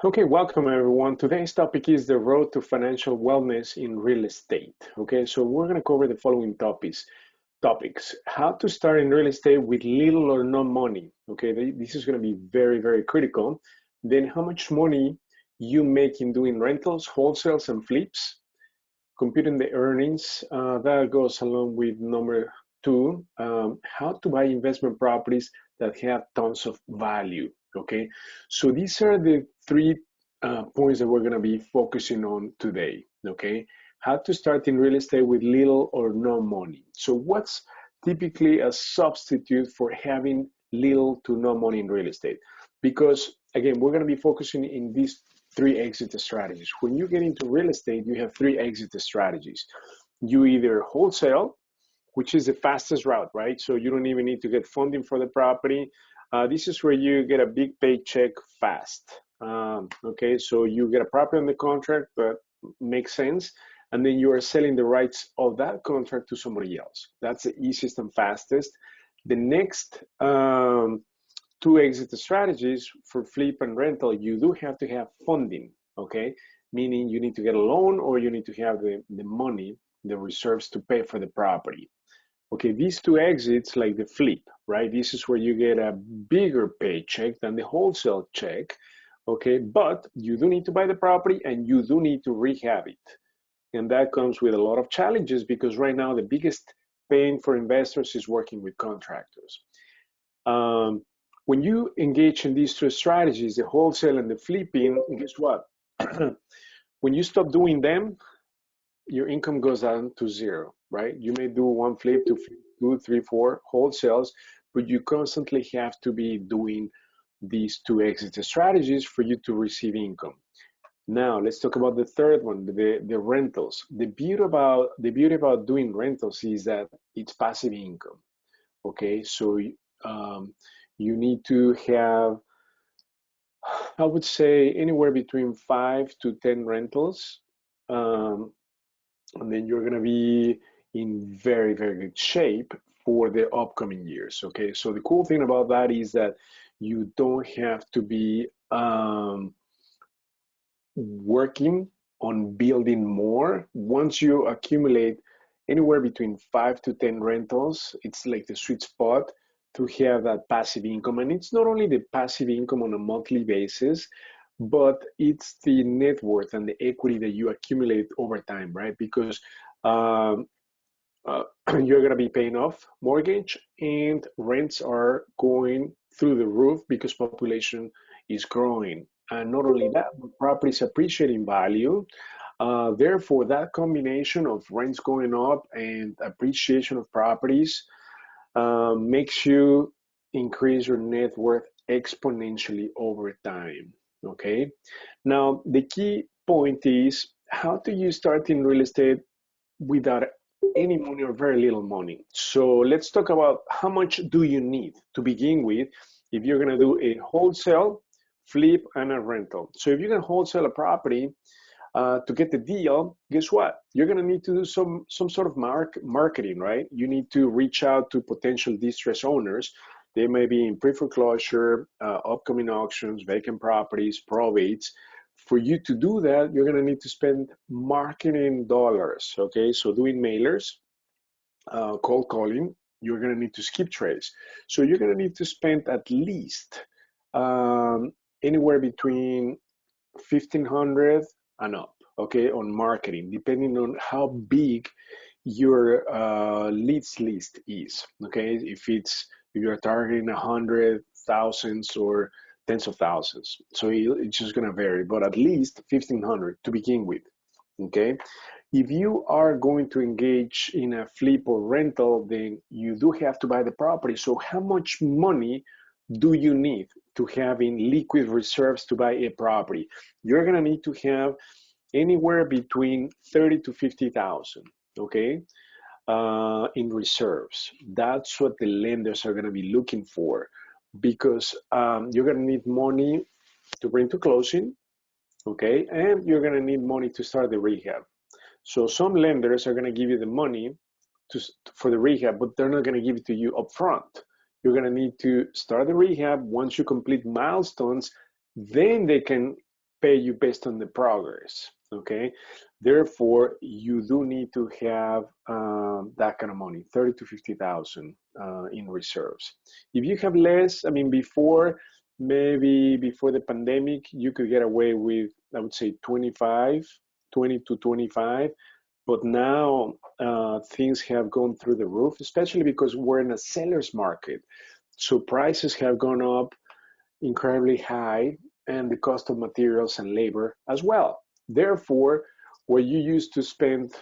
Okay, welcome everyone. Today's topic is the road to financial wellness in real estate. Okay, so we're going to cover the following topics. How to start in real estate with little or no money. Okay, this is going to be very, very critical. Then how much money you make in doing rentals, wholesales, and flips. Computing the earnings. That goes along with number two, how to buy investment properties that have tons of value. Okay, so these are the three points that we're going to be focusing on today. Okay, how to start in real estate with little or no money. So what's typically a substitute for having little to no money in real estate? Because again, we're going to be focusing in these three exit strategies. When you get into real estate, you have three exit strategies. You either wholesale, which is the fastest route, right? So you don't even need to get funding for the property. This is where you get a big paycheck fast. Okay, so you get a property on the contract that makes sense, and then you are selling the rights of that contract to somebody else. That's the easiest and fastest. The next two exit strategies for flip and rental, you do have to have funding, okay? Meaning you need to get a loan or you need to have the money, the reserves to pay for the property. Okay, these two exits, like the flip, right? This is where you get a bigger paycheck than the wholesale check, okay? But you do need to buy the property and you do need to rehab it. And that comes with a lot of challenges because right now the biggest pain for investors is working with contractors. Um, when you engage in these two strategies, the wholesale and the flipping, guess what? When you stop doing them, your income goes down to zero, right? You may do one flip, two, three, four wholesales, but you constantly have to be doing these two exit strategies for you to receive income. Now let's talk about the third one, the rentals. The beauty about doing rentals is that it's passive income. Okay, so um, you need to have, I would say, anywhere between 5 to 10 rentals, um, and then you're gonna be in very, very good shape for the upcoming years. Okay, so the cool thing about that is that you don't have to be working on building more. Once you accumulate anywhere between 5 to 10 rentals, it's like the sweet spot to have that passive income. And it's not only the passive income on a monthly basis, but it's the net worth and the equity that you accumulate over time, right? Because um, uh, you're going to be paying off mortgage and rents are going through the roof because population is growing. And not only that, but properties appreciate in value. Therefore, that combination of rents going up and appreciation of properties makes you increase your net worth exponentially over time. Okay. Now, the key point is how do you start in real estate without any money or very little money? So let's talk about how much do you need to begin with if you're going to do a wholesale, flip, and a rental. So if you're going to wholesale a property, to get the deal, guess what? You're going to need to do some sort of marketing, right? You need to reach out to potential distress owners. They may be in pre-foreclosure, upcoming auctions, vacant properties, probates. For you to do that, you're going to need to spend marketing dollars, okay? So doing mailers, cold calling, you're going to need to skip trace. So you're going to need to spend at least anywhere between 1,500 and up, okay, on marketing, depending on how big your leads list is, okay. If you're targeting 100,000s or tens of thousands, so it's just going to vary, but at least 1,500 to begin with, okay. If you are going to engage in a flip or rental, then you do have to buy the property. So how much money do you need to have in liquid reserves to buy a property? You're gonna need to have anywhere between 30 to 50,000, okay, in reserves. That's what the lenders are gonna be looking for because you're gonna need money to bring to closing, okay, and you're gonna need money to start the rehab. So some lenders are gonna give you the money for the rehab, but they're not gonna give it to you upfront. You're going to need to start the rehab. Once you complete milestones, then they can pay you based on the progress, okay? Therefore, you do need to have that kind of money, 30 to 50,000 in reserves. If you have less, I mean, maybe before the pandemic, you could get away with, I would say 20 to 25, but now things have gone through the roof, especially because we're in a seller's market. So prices have gone up incredibly high, and the cost of materials and labor as well. Therefore, where you used to spend,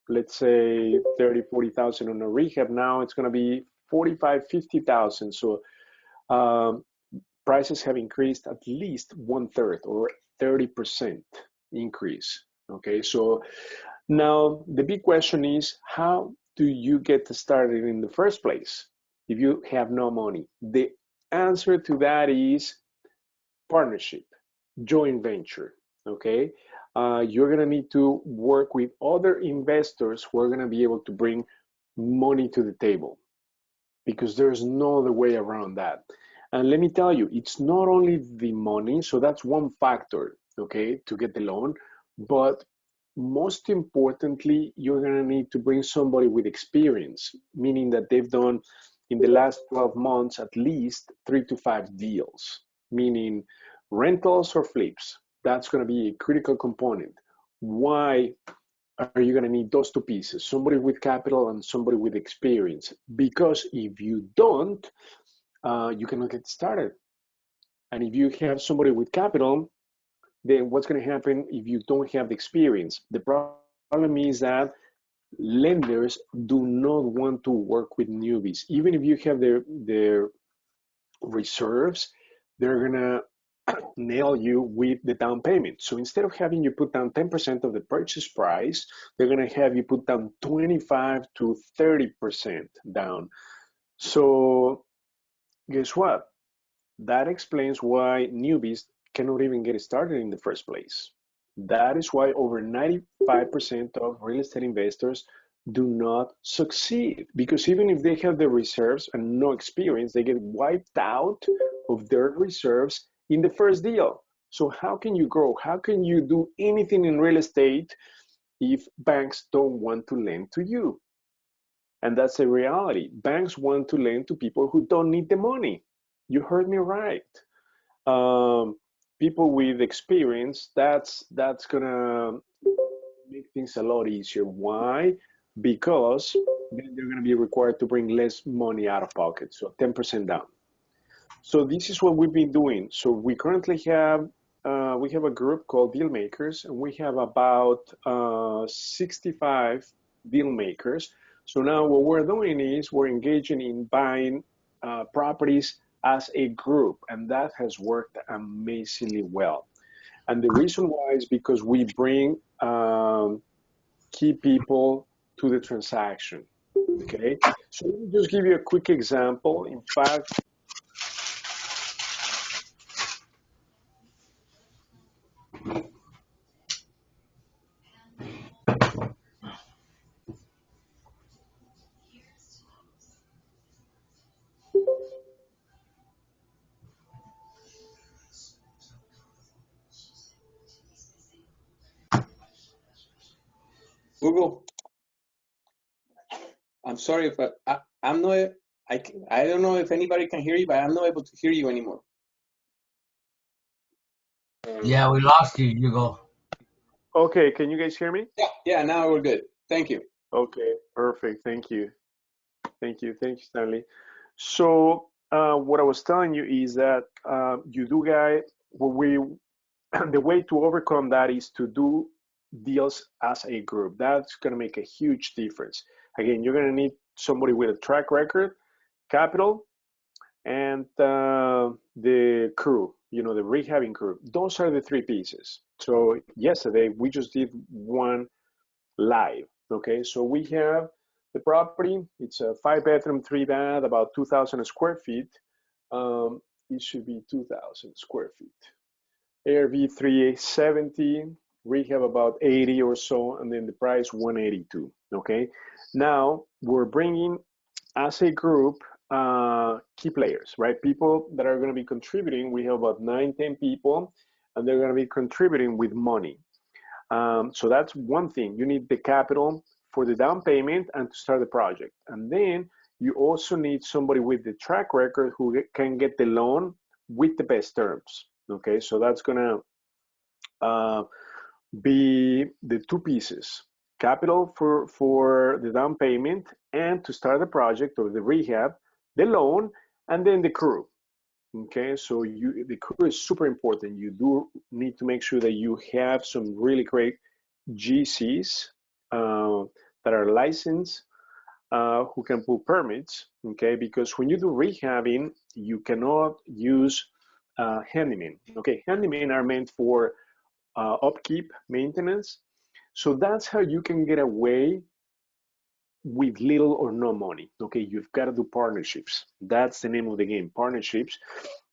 let's say 30, 40,000 on a rehab, now it's going to be 45, 50,000. So prices have increased at least 1/3 or 30% increase. Okay, so now the big question is, how do you get started in the first place if you have no money? The answer to that is partnership, joint venture, okay? You're gonna need to work with other investors who are gonna be able to bring money to the table, because there's no other way around that. And let me tell you, it's not only the money, so that's one factor, okay, to get the loan, but most importantly, you're gonna need to bring somebody with experience, meaning that they've done in the last 12 months at least 3 to 5 deals, meaning rentals or flips. That's gonna be a critical component. Why are you going to need those two pieces, somebody with capital and somebody with experience? Because if you don't, you cannot get started. And if you have somebody with capital, then what's going to happen if you don't have the experience? The problem is that lenders do not want to work with newbies. Even if you have their reserves, they're going to nail you with the down payment. So instead of having you put down 10% of the purchase price, they're going to have you put down 25 to 30% down. So guess what? That explains why newbies cannot even get started in the first place. That is why over 95% of real estate investors do not succeed, because even if they have the reserves and no experience, they get wiped out of their reserves in the first deal. So how can you grow? How can you do anything in real estate if banks don't want to lend to you? And that's a reality. Banks want to lend to people who don't need the money. You heard me right. People with experience, that's gonna make things a lot easier. Why? Because then they're gonna be required to bring less money out of pocket, so 10% down. So this is what we've been doing. So we currently have a group called Deal Makers, and we have about 65 deal makers. So now what we're doing is we're engaging in buying properties as a group, and that has worked amazingly well. And the reason why is because we bring key people to the transaction. Okay, so let me just give you a quick example. In fact, Google, I'm sorry if I'm not, I don't know if anybody can hear you, but I'm not able to hear you anymore. Yeah, we lost you, Hugo. okay, can you guys hear me? Yeah, now we're good. Thank you. Okay, perfect. Thank you. Thank you, Stanley. So what I was telling you is that you do, guys. What we the way to overcome that is to do deals as a group. That's going to make a huge difference. Again, you're going to need somebody with a track record, capital, and the crew. You know, the rehabbing crew. Those are the three pieces. So yesterday we just did one live. Okay, so we have the property. It's a 5-bedroom, 3-bath, about 2,000 square feet. It should be 2,000 square feet. ARV 370, rehab about 80 or so, and then the price 182. Okay, now we're bringing as a group key players, right? People that are going to be contributing. We have about 9, 10 people. and they're going to be contributing with money. So that's one thing. You need the capital for the down payment and to start the project. And then you also need somebody with the track record who can get the loan with the best terms. Okay, so that's going to be the two pieces: capital for the down payment and to start the project or the rehab, the loan, and then the crew. Okay, so the crew is super important. You do need to make sure that you have some really great GCs that are licensed, who can pull permits. Okay, because when you do rehabbing, you cannot use handymen. Okay, handymen are meant for upkeep, maintenance. So that's how you can get away with little or no money. Okay, you've got to do partnerships. That's the name of the game, partnerships.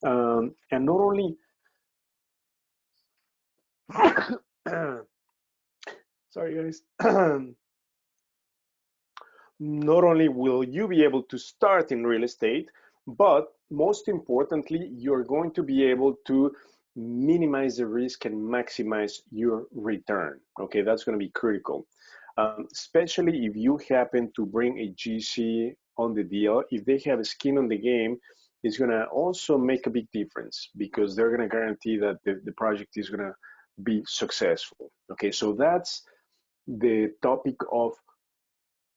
And not only, sorry guys, not only will you be able to start in real estate, but most importantly, you're going to be able to minimize the risk and maximize your return. Okay, that's going to be critical. Especially if you happen to bring a GC on the deal, if they have a skin on the game, it's going to also make a big difference because they're going to guarantee that the project is going to be successful. Okay, so that's the topic of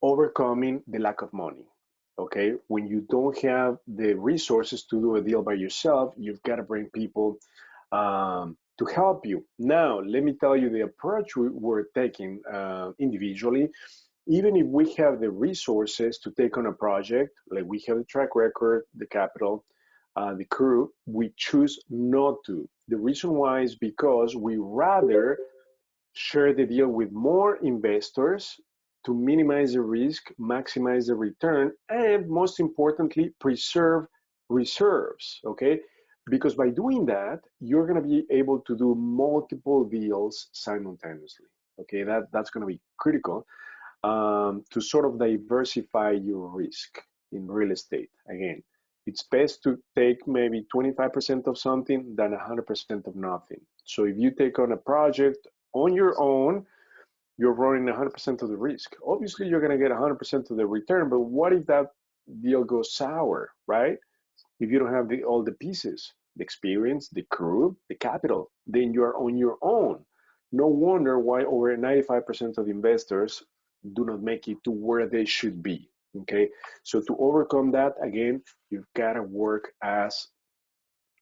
overcoming the lack of money. Okay, when you don't have the resources to do a deal by yourself, you've got to bring people to help you. Now, let me tell you the approach we're taking individually. Even if we have the resources to take on a project, like we have the track record, the capital, the crew, we choose not to. The reason why is because we rather share the deal with more investors to minimize the risk, maximize the return, and most importantly, preserve reserves, okay? Because by doing that, you're gonna be able to do multiple deals simultaneously, okay? That's gonna be critical to sort of diversify your risk in real estate. Again, it's best to take maybe 25% of something than 100% of nothing. So if you take on a project on your own, you're running 100% of the risk. Obviously, you're going to get 100% of the return, but what if that deal goes sour, right? If you don't have all the pieces, the experience, the crew, the capital, then you're on your own. No wonder why over 95% of investors do not make it to where they should be, okay? So to overcome that, again, you've got to work as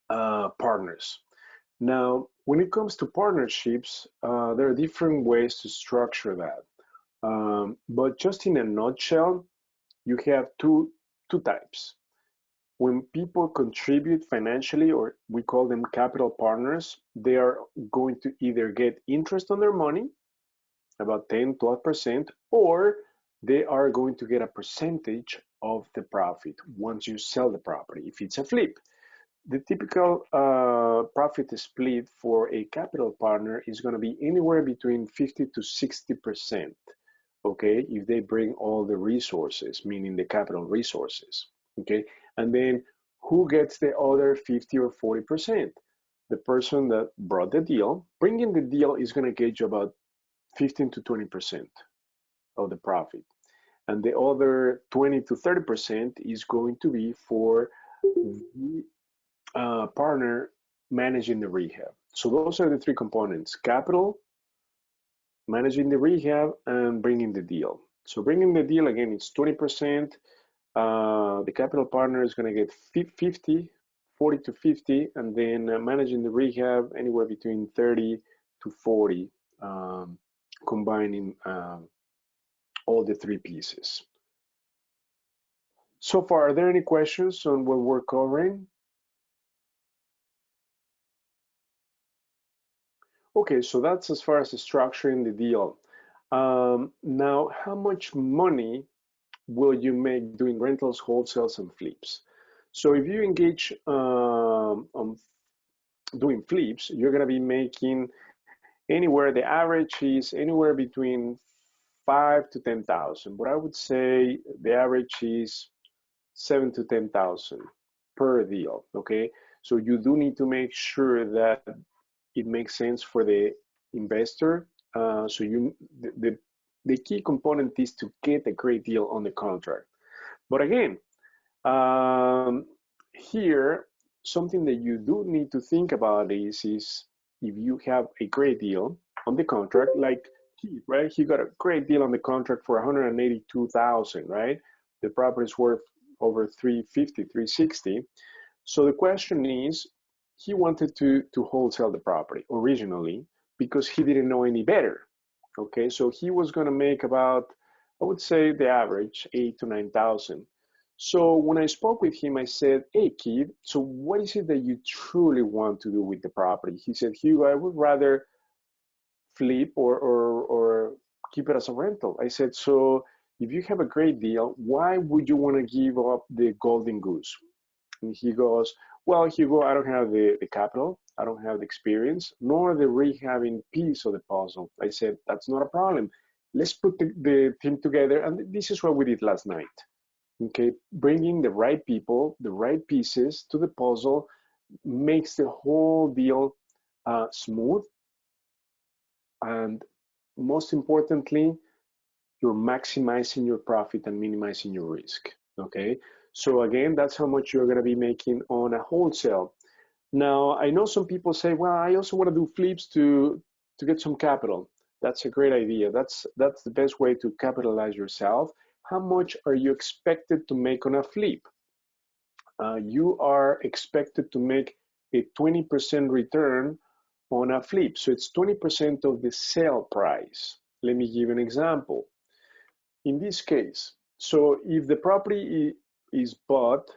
partners. Now, when it comes to partnerships, there are different ways to structure that. But just in a nutshell, you have two types. When people contribute financially, or we call them capital partners, they are going to either get interest on their money, about 10, 12%, or they are going to get a percentage of the profit once you sell the property, if it's a flip. The typical profit split for a capital partner is going to be anywhere between 50 to 60%, okay, if they bring all the resources, meaning the capital resources, okay? And then who gets the other 50 or 40%? The person that brought the deal. Bringing the deal is going to get you about 15 to 20% of the profit. And the other 20 to 30% is going to be for the partner managing the rehab. So those are the three components: capital, managing the rehab, and bringing the deal. So bringing the deal, again, it's 20%. The capital partner is going to get 40 to 50, and then managing the rehab anywhere between 30 to 40, combining all the three pieces. So far, are there any questions on what we're covering? Okay, so that's as far as structuring the deal. Now, how much money will you make doing rentals, wholesales, and flips? So if you engage on doing flips, you're going to be making anywhere, the average is anywhere between 5 to 10,000, but I would say the average is 7 to 10,000 per deal, okay? So you do need to make sure that it makes sense for the investor. So the key component is to get a great deal on the contract. But again, here, something that you do need to think about is if you have a great deal on the contract, like Keith, right? He got a great deal on the contract for 182,000, right? The property is worth over 350, 360. So the question is, he wanted to wholesale the property originally because he didn't know any better. Okay, so he was going to make about, I would say, the average 8 to 9,000. So when I spoke with him, I said, "Hey, kid, so what is it that you truly want to do with the property?" He said, "Hugo, I would rather flip or keep it as a rental." I said, "So if you have a great deal, why would you want to give up the golden goose?" And he goes, "Well, Hugo, I don't have the capital, I don't have the experience, nor the rehabbing piece of the puzzle." I said, "That's not a problem. Let's put the team together." And this is what we did last night. Okay, bringing the right people, the right pieces to the puzzle makes the whole deal smooth. And most importantly, you're maximizing your profit and minimizing your risk. Okay, so again, that's how much you're going to be making on a wholesale. Now, I know some people say, "Well, I also want to do flips to get some capital." That's a great idea. That's the best way to capitalize yourself. How much are you expected to make on a flip? You are expected to make a 20% return on a flip. So it's 20% of the sale price. Let me give an example. In this case, so if the property is bought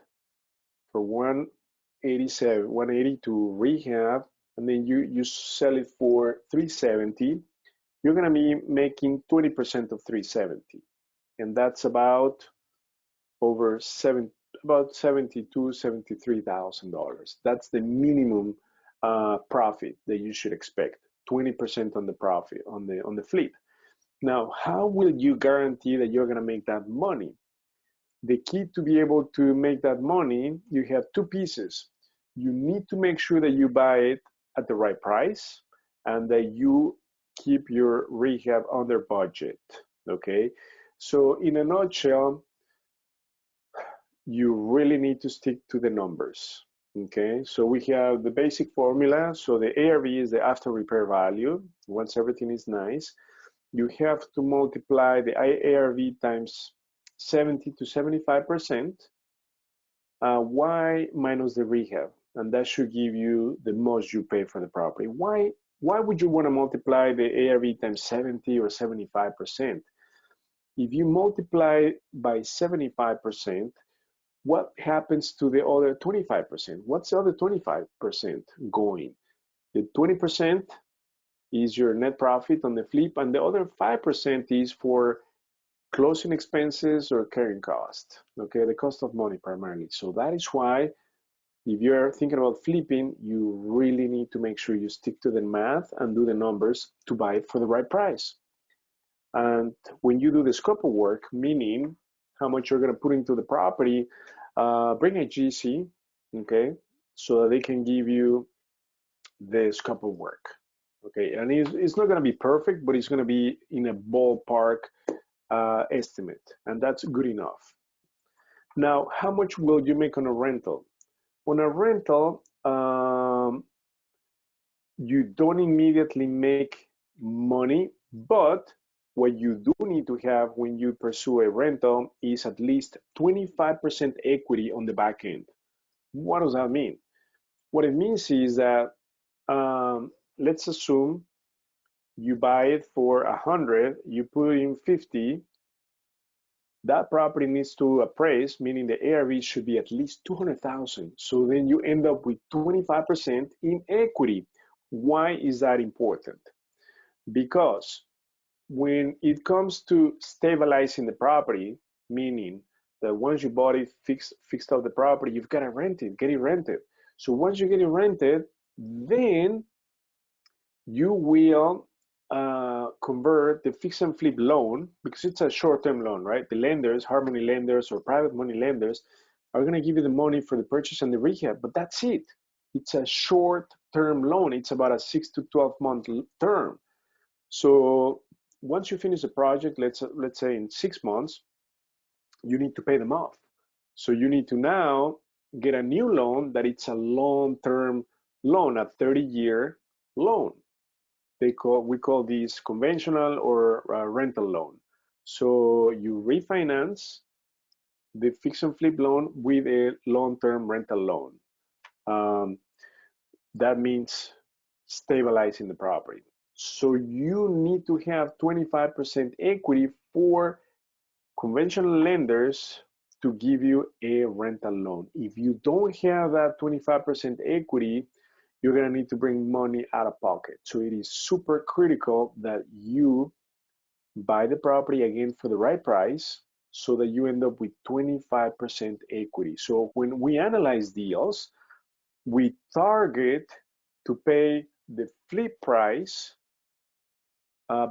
for 187, 180 to rehab, and then you sell it for 370, you're going to be making 20% of 370. And that's about over about $72,000, $73,000. That's the minimum profit that you should expect. 20% on the profit on the flip. Now, how will you guarantee that you're going to make that money? The key to be able to make that money, you have two pieces. You need to make sure that you buy it at the right price and that you keep your rehab under budget. Okay, so in a nutshell, you really need to stick to the numbers. Okay, so we have the basic formula. So the ARV is the after repair value. Once everything is nice, you have to multiply the ARV times 70 to 75%, Y minus the rehab, and that should give you the most you pay for the property. Why would you want to multiply the ARV times 70 or 75%? If you multiply by 75%, what happens to the other 25%? What's the other 25% going? The 20% is your net profit on the flip, and the other 5% is for closing expenses or carrying cost, okay, the cost of money primarily. So that is why if you're thinking about flipping, you really need to make sure you stick to the math and do the numbers to buy it for the right price. And when you do the scope of work, meaning how much you're going to put into the property, bring a GC, okay, so that they can give you the scope of work, okay, and it's not going to be perfect, but it's going to be in a ballpark estimate, and that's good enough. Now, how much will you make on a rental? On a rental, you don't immediately make money, but what you do need to have when you pursue a rental is at least 25% equity on the back end. What does that mean? What it means is that let's assume you buy it for 100, you put in 50, that property needs to appraise, meaning the ARV should be at least 200,000. So then you end up with 25% in equity. Why is that important? Because when it comes to stabilizing the property, meaning that once you bought it, fixed up the property, you've got to rent it, get it rented. So once you get it rented, then you will convert the fix and flip loan, because it's a short-term loan, right? The lenders, Harmony lenders or private money lenders, are going to give you the money for the purchase and the rehab, but that's it. It's a short term loan. It's about a 6 to 12 month term. So once you finish the project, let's say in 6 months, you need to pay them off. So you need to now get a new loan that it's a long-term loan, a 30-year loan. We call these conventional or rental loan. So you refinance the fix and flip loan with a long-term rental loan. That means stabilizing the property. So you need to have 25% equity for conventional lenders to give you a rental loan. If you don't have that 25% equity, you're going to need to bring money out of pocket. So it is super critical that you buy the property again for the right price so that you end up with 25% equity. So when we analyze deals, we target to pay the flip price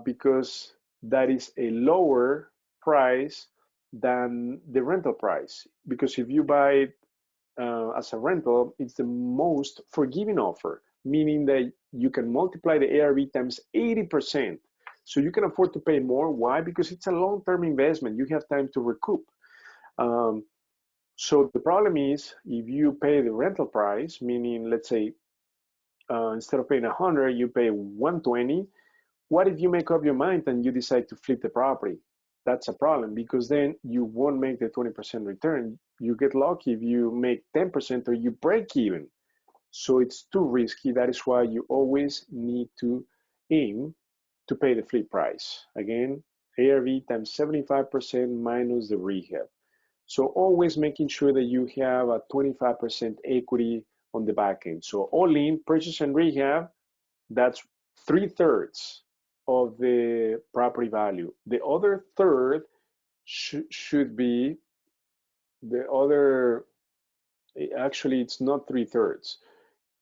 because that is a lower price than the rental price. Because if you buy it as a rental, it's the most forgiving offer, meaning that you can multiply the ARV times 80%. So you can afford to pay more. Why? Because it's a long-term investment. You have time to recoup. So the problem is if you pay the rental price, meaning let's say instead of paying 100, you pay 120. What if you make up your mind and you decide to flip the property? That's a problem because then you won't make the 20% return. You get lucky if you make 10% or you break even. So it's too risky. That is why you always need to aim to pay the flip price. Again, ARV times 75% minus the rehab. So always making sure that you have a 25% equity on the back end. So all in, purchase and rehab, that's 3/3 of the property value. The other third should be the other, actually it's not 3/3,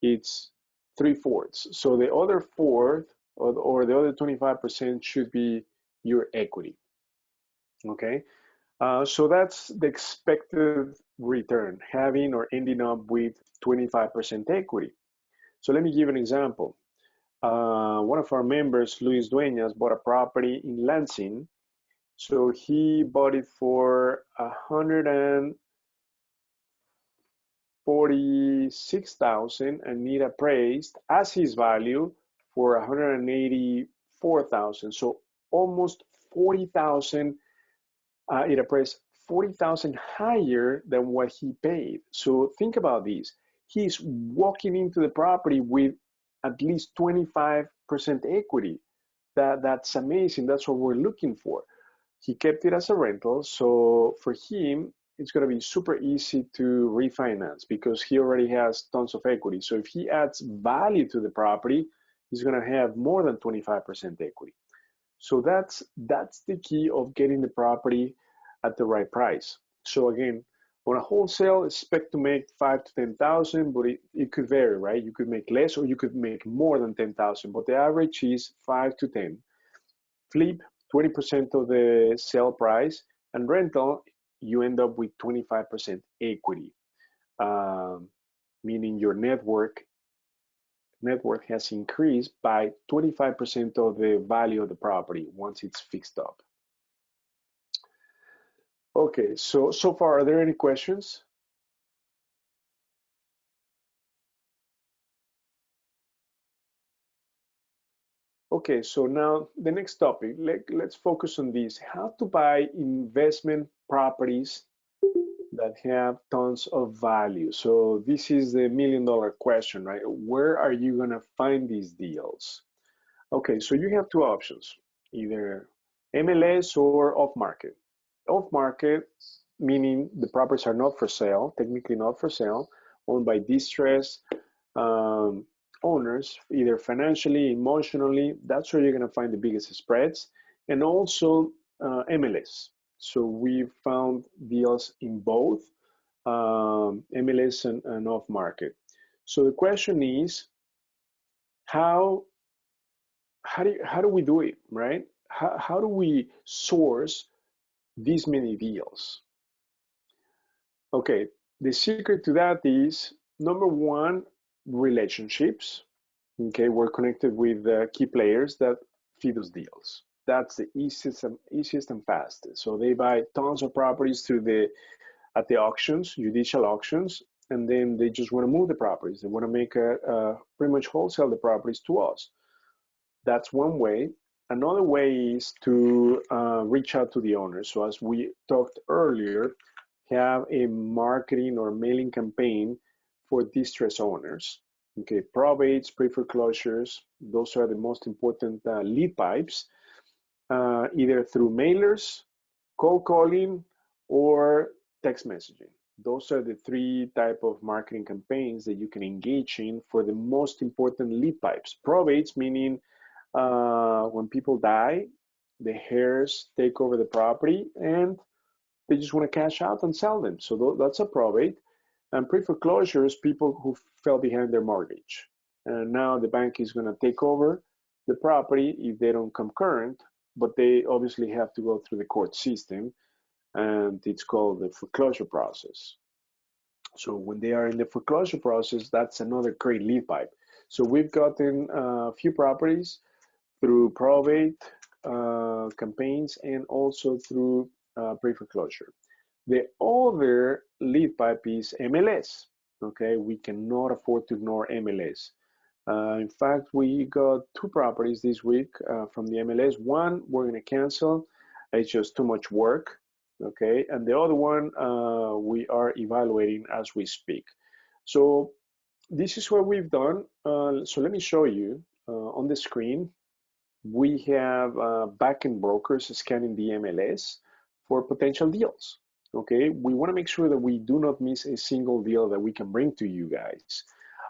it's 3/4. So the other fourth or the other 25% should be your equity. Okay, so that's the expected return, having or ending up with 25% equity. So let me give an example. One of our members, Luis Dueñas, bought a property in Lansing. So he bought it for $146,000 and it appraised as his value for $184,000. So almost $40,000. It appraised $40,000 higher than what he paid. So think about this. He's walking into the property with at least 25% equity. That's amazing. That's what we're looking for. He kept it as a rental. So for him, it's going to be super easy to refinance because he already has tons of equity. So if he adds value to the property, he's going to have more than 25% equity. So that's the key of getting the property at the right price. So again, on a wholesale, expect to make 5 to 10,000, but it could vary, right? You could make less or you could make more than 10,000, but the average is 5 to 10. Flip, 20% of the sale price, and rental, you end up with 25% equity, meaning your net worth has increased by 25% of the value of the property once it's fixed up. Okay, so far, are there any questions? Okay, so now the next topic, let's focus on this, how to buy investment properties that have tons of value. So this is the million-dollar question, right? Where are you gonna find these deals? Okay, so you have two options, either MLS or off-market. Off-market, meaning the properties are not for sale, technically not for sale, owned by distressed owners, either financially, emotionally. That's where you're going to find the biggest spreads. And also MLS. So we found deals in both MLS and off-market. So the question is, how do we do it, right? How do we source these many deals? Okay, the secret to that is number one, relationships. Okay, we're connected with key players that feed us deals. That's the easiest and fastest. So they buy tons of properties at the auctions, judicial auctions, and then they just want to move the properties. They want to make pretty much wholesale the properties to us. That's one way. Another way is to reach out to the owners. So as we talked earlier, have a marketing or mailing campaign for distressed owners. Okay, probates, pre-foreclosures, those are the most important lead pipes, either through mailers, cold calling, or text messaging. Those are the three type of marketing campaigns that you can engage in for the most important lead pipes. Probates, meaning when people die, the heirs take over the property and they just want to cash out and sell them. So that's a probate. And pre-foreclosures, people who fell behind their mortgage. And now the bank is going to take over the property if they don't come current, but they obviously have to go through the court system, and it's called the foreclosure process. So when they are in the foreclosure process, that's another great lead pipe. So we've gotten a few properties through probate campaigns and also through pre-foreclosure. The other lead pipe is MLS. Okay, we cannot afford to ignore MLS. In fact, we got two properties this week from the MLS. One we're going to cancel. It's just too much work. Okay, and the other one we are evaluating as we speak. So this is what we've done. So let me show you on the screen. We have backend brokers scanning the MLS for potential deals. Okay, we want to make sure that we do not miss a single deal that we can bring to you guys.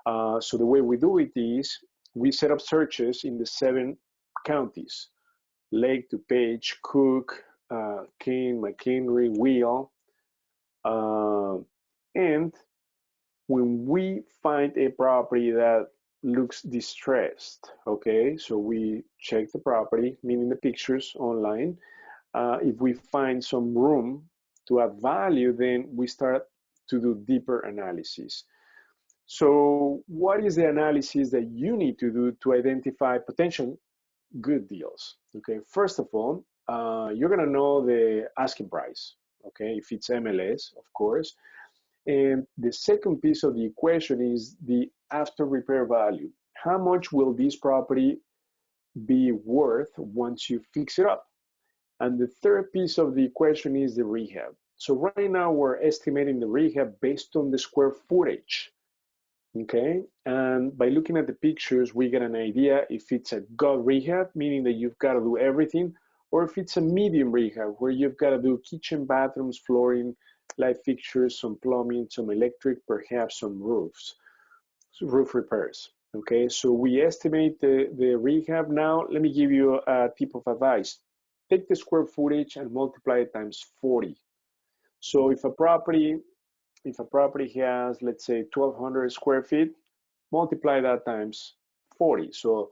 So the way we do it is we set up searches in the 7 counties: Lake, DuPage, Cook, Kane, McHenry, Wheel, and when we find a property that looks distressed, okay, so we check the property, meaning the pictures online. If we find some room to add value, then we start to do deeper analysis. So what is the analysis that you need to do to identify potential good deals? Okay, first of all, you're gonna know the asking price, okay, if it's MLS, of course. And the second piece of the equation is the after repair value. How much will this property be worth once you fix it up? And the third piece of the equation is the rehab. So right now we're estimating the rehab based on the square footage. Okay, and by looking at the pictures, we get an idea if it's a gut rehab, meaning that you've got to do everything, or if it's a medium rehab, where you've got to do kitchen, bathrooms, flooring, light fixtures, some plumbing, some electric, perhaps some roofs, so roof repairs. Okay, so we estimate the rehab. Now, let me give you a tip of advice. Take the square footage and multiply it times 40. So if a property has, let's say, 1,200 square feet, multiply that times 40. So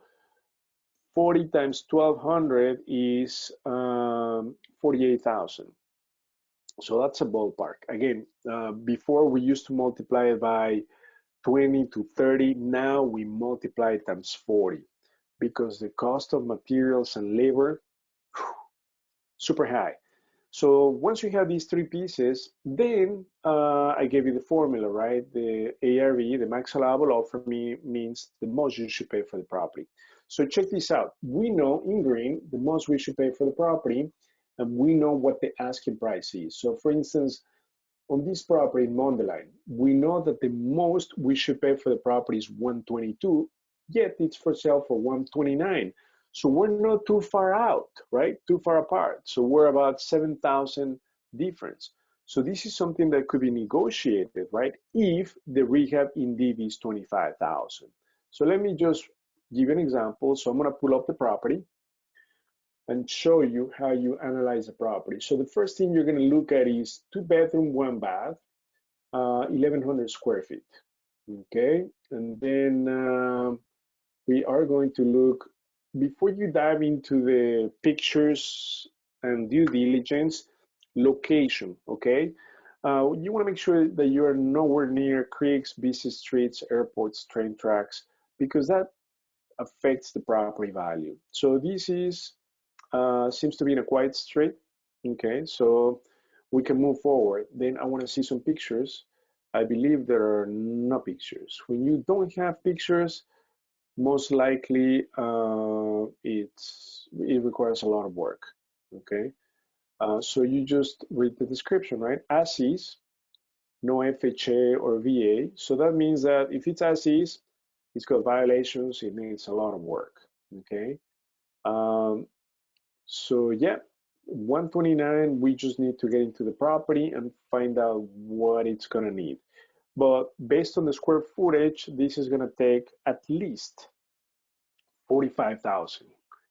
40 times 1,200 is 48,000. So that's a ballpark. Again, before we used to multiply it by 20 to 30. Now we multiply it times 40 because the cost of materials and labor, super high. So once you have these three pieces, then I gave you the formula, right? The ARV, the max allowable offer, means the most you should pay for the property. So check this out. We know in green the most we should pay for the property, and we know what the asking price is. So for instance, on this property in Mondeline, we know that the most we should pay for the property is 122, yet it's for sale for 129. So we're not too far out, right? Too far apart. So we're about 7,000 difference. So this is something that could be negotiated, right? If the rehab indeed is 25,000. So let me just give you an example. So I'm gonna pull up the property and show you how you analyze a property. So the first thing you're gonna look at is 2-bedroom, 1-bath, 1,100 square feet, okay? And then we are going to look, before you dive into the pictures and due diligence, location, okay? You wanna make sure that you are nowhere near creeks, busy streets, airports, train tracks, because that affects the property value. So this is seems to be in a quiet street. Okay, so we can move forward. Then I want to see some pictures. I believe there are no pictures. When you don't have pictures, most likely it requires a lot of work. Okay, so you just read the description, right? As is, no FHA or VA. So that means that if it's as is, it's got violations. It needs a lot of work. Okay. So yeah, 129, we just need to get into the property and find out what it's gonna need. But based on the square footage, this is gonna take at least 45,000.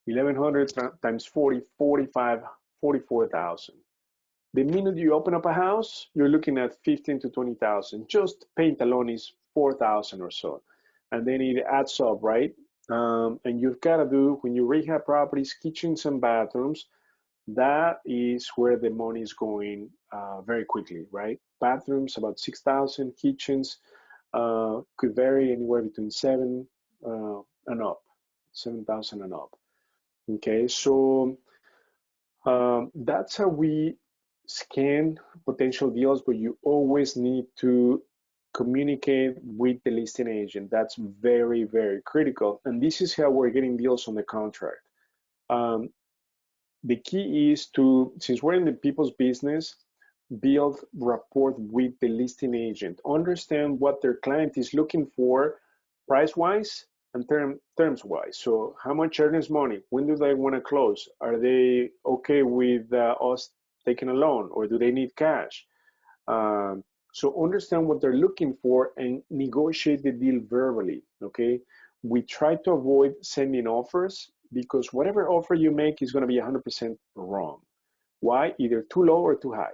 1,100 times 40, 45, 44,000. The minute you open up a house, you're looking at 15 to 20,000. Just paint alone is 4,000 or so. And then it adds up, right? And you've got to do, when you rehab properties, kitchens and bathrooms, that is where the money is going very quickly, right? Bathrooms, about 6,000. Kitchens could vary anywhere between 7 and up, 7,000 and up. Okay, so that's how we scan potential deals, but you always need to communicate with the listing agent. That's very, very critical. And this is how we're getting deals on the contract. The key is to, since we're in the people's business, build rapport with the listing agent. Understand what their client is looking for price-wise and terms-wise. So how much earnest money? When do they want to close? Are they okay with us taking a loan, or do they need cash? So understand what they're looking for and negotiate the deal verbally, okay? We try to avoid sending offers because whatever offer you make is going to be 100% wrong. Why? Either too low or too high,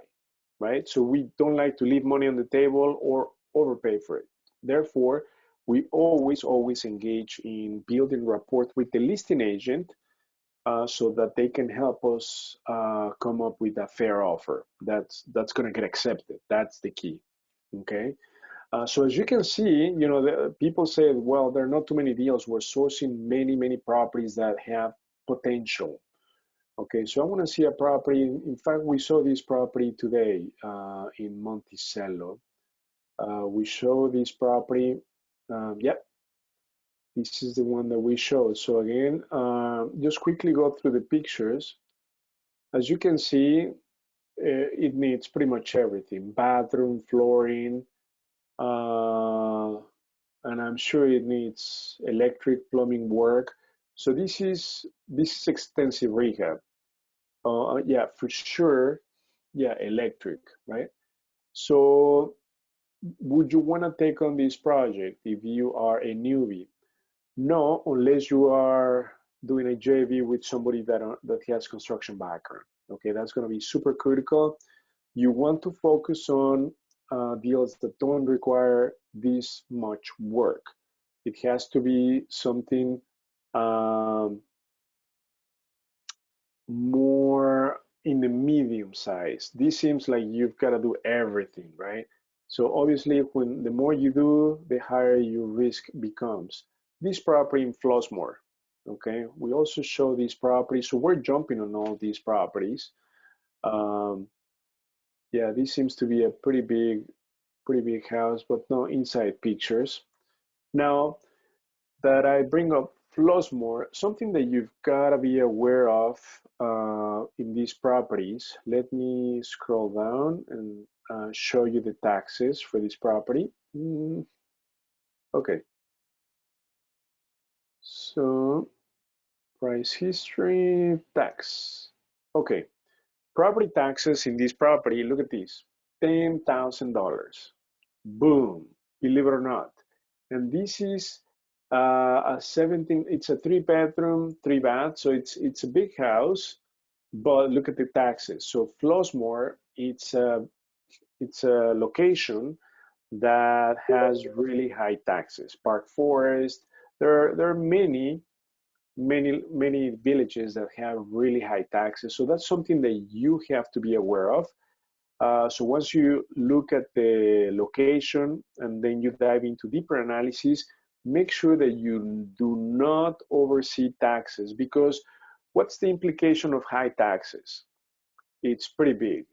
right? So we don't like to leave money on the table or overpay for it. Therefore, we always engage in building rapport with the listing agent so that they can help us come up with a fair offer that's going to get accepted. That's the key. Okay. So as you can see, you know, the people say, well, there are not too many deals. We're sourcing many properties that have potential. Okay, so I want to see a property. In fact, we saw this property today in Monticello. We show this property. Yep, this is the one that we showed. So again, just quickly go through the pictures. As you can see, it needs pretty much everything: bathroom, flooring, and I'm sure it needs electric, plumbing work. So this is extensive rehab. Yeah, for sure. Yeah, electric, right? So would you want to take on this project if you are a newbie? No, unless you are doing a JV with somebody that has construction background. Okay, that's going to be super critical. You want to focus on deals that don't require this much work. It has to be something more in the medium size. This seems like you've got to do everything, right? So obviously, when the more you do, the higher your risk becomes. This property in Flossmoor, okay? We also show these properties, so we're jumping on all these properties. Yeah, this seems to be a pretty big house, but no inside pictures. Now that I bring up Flossmoor, something that you've got to be aware of in these properties. Let me scroll down and show you the taxes for this property. Okay. So price history, tax. Okay. Property taxes in this property, look at this, $10,000. Boom, believe it or not. And this is a 17, it's a 3-bedroom, 3-bath, so it's a big house, but look at the taxes. So Flossmoor, it's a location that has really high taxes. Park Forest, there are many villages that have really high taxes. So that's something that you have to be aware of. So once you look at the location and then you dive into deeper analysis, make sure that you do not oversee taxes, because what's the implication of high taxes? It's pretty big.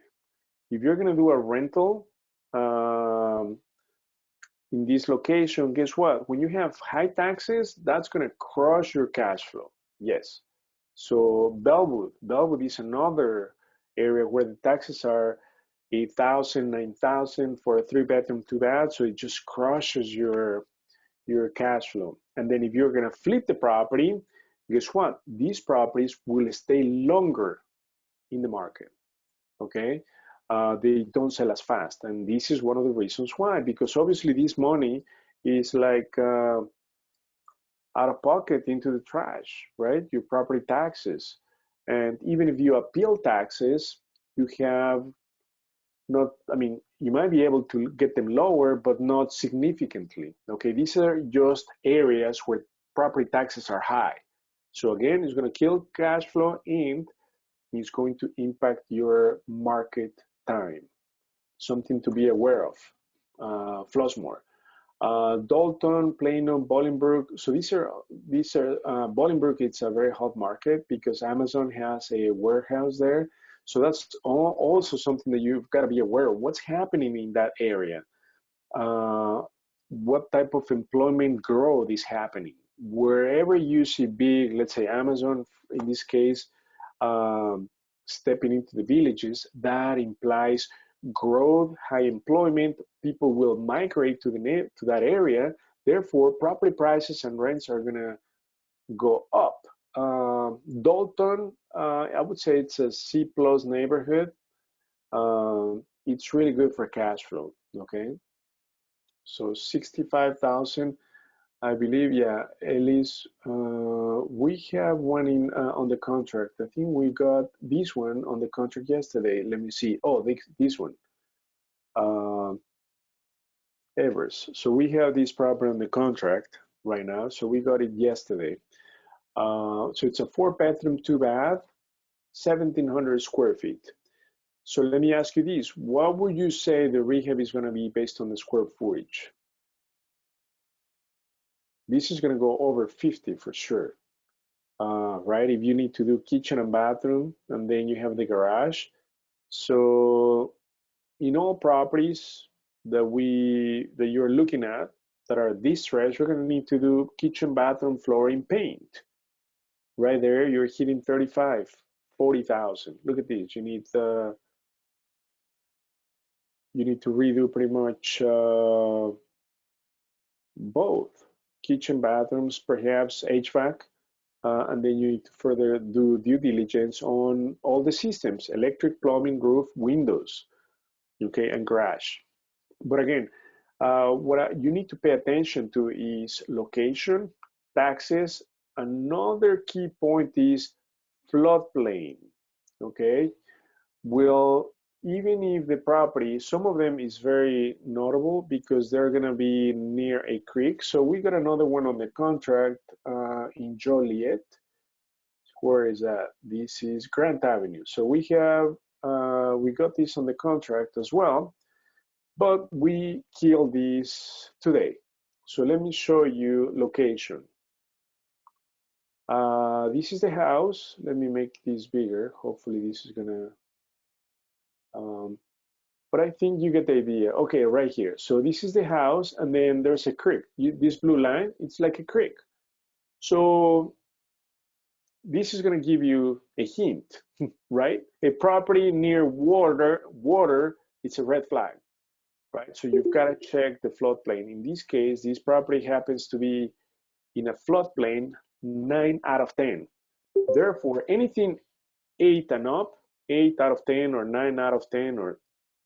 If you're going to do a rental in this location, guess what? When you have high taxes, that's going to crush your cash flow. Yes. So Bellwood is another area where the taxes are 8,000, 9,000 for a 3-bedroom, 2-bath. So it just crushes your cash flow. And then if you're going to flip the property, guess what? These properties will stay longer in the market. Okay. They don't sell as fast, and this is one of the reasons why, because obviously this money is like out of pocket into the trash, right? Your property taxes. And even if you appeal taxes, you have not, I mean, you might be able to get them lower, but not significantly. Okay, these are just areas where property taxes are high. So again, it's going to kill cash flow and it's going to impact your market time. Something to be aware of. Flossmoor, Dalton, Plano, Bolingbrook. So these are Bolingbrook. It's a very hot market because Amazon has a warehouse there. So that's also something that you've got to be aware of. What's happening in that area? What type of employment growth is happening? Wherever you see big, let's say Amazon in this case, stepping into the villages, that implies growth, high employment. People will migrate to that area. Therefore, property prices and rents are going to go up. Dalton, I would say it's a C+ neighborhood. It's really good for cash flow. Okay, so 65,000. I believe, yeah, Elise, we have one in on the contract. I think we got this one on the contract yesterday. Let me see. Oh, this one, Evers. So we have this property on the contract right now. So we got it yesterday. So it's a 4-bedroom, 2-bath, 1,700 square feet. So let me ask you this: what would you say the rehab is going to be based on the square footage? This is going to go over 50 for sure, right? If you need to do kitchen and bathroom, and then you have the garage. So in all properties that you're looking at that are distressed, you're going to need to do kitchen, bathroom, flooring, paint. Right there, you're hitting 35, 40,000. Look at this. You need to redo pretty much both kitchen, bathrooms, perhaps HVAC, and then you need to further do due diligence on all the systems: electric, plumbing, roof, windows, okay, and garage. But again, what you need to pay attention to is location, taxes. Another key point is floodplain, okay? Well, even if the property, some of them is very notable because they're going to be near a creek. So we got another one on the contract in Joliet. Where is that? This is Grant Avenue. So we got this on the contract as well, but we killed this today. So let me show you location. This is the house. Let me make this bigger. Hopefully this is gonna, but I think you get the idea. Okay, right here. So this is the house, and then there's a creek. This blue line, it's like a creek. So this is gonna give you a hint, right? A property near water, it's a red flag, right? So you've got to check the floodplain. In this case, this property happens to be in a floodplain 9 out of 10. Therefore, anything 8 and up, 8 out of 10 or 9 out of 10 or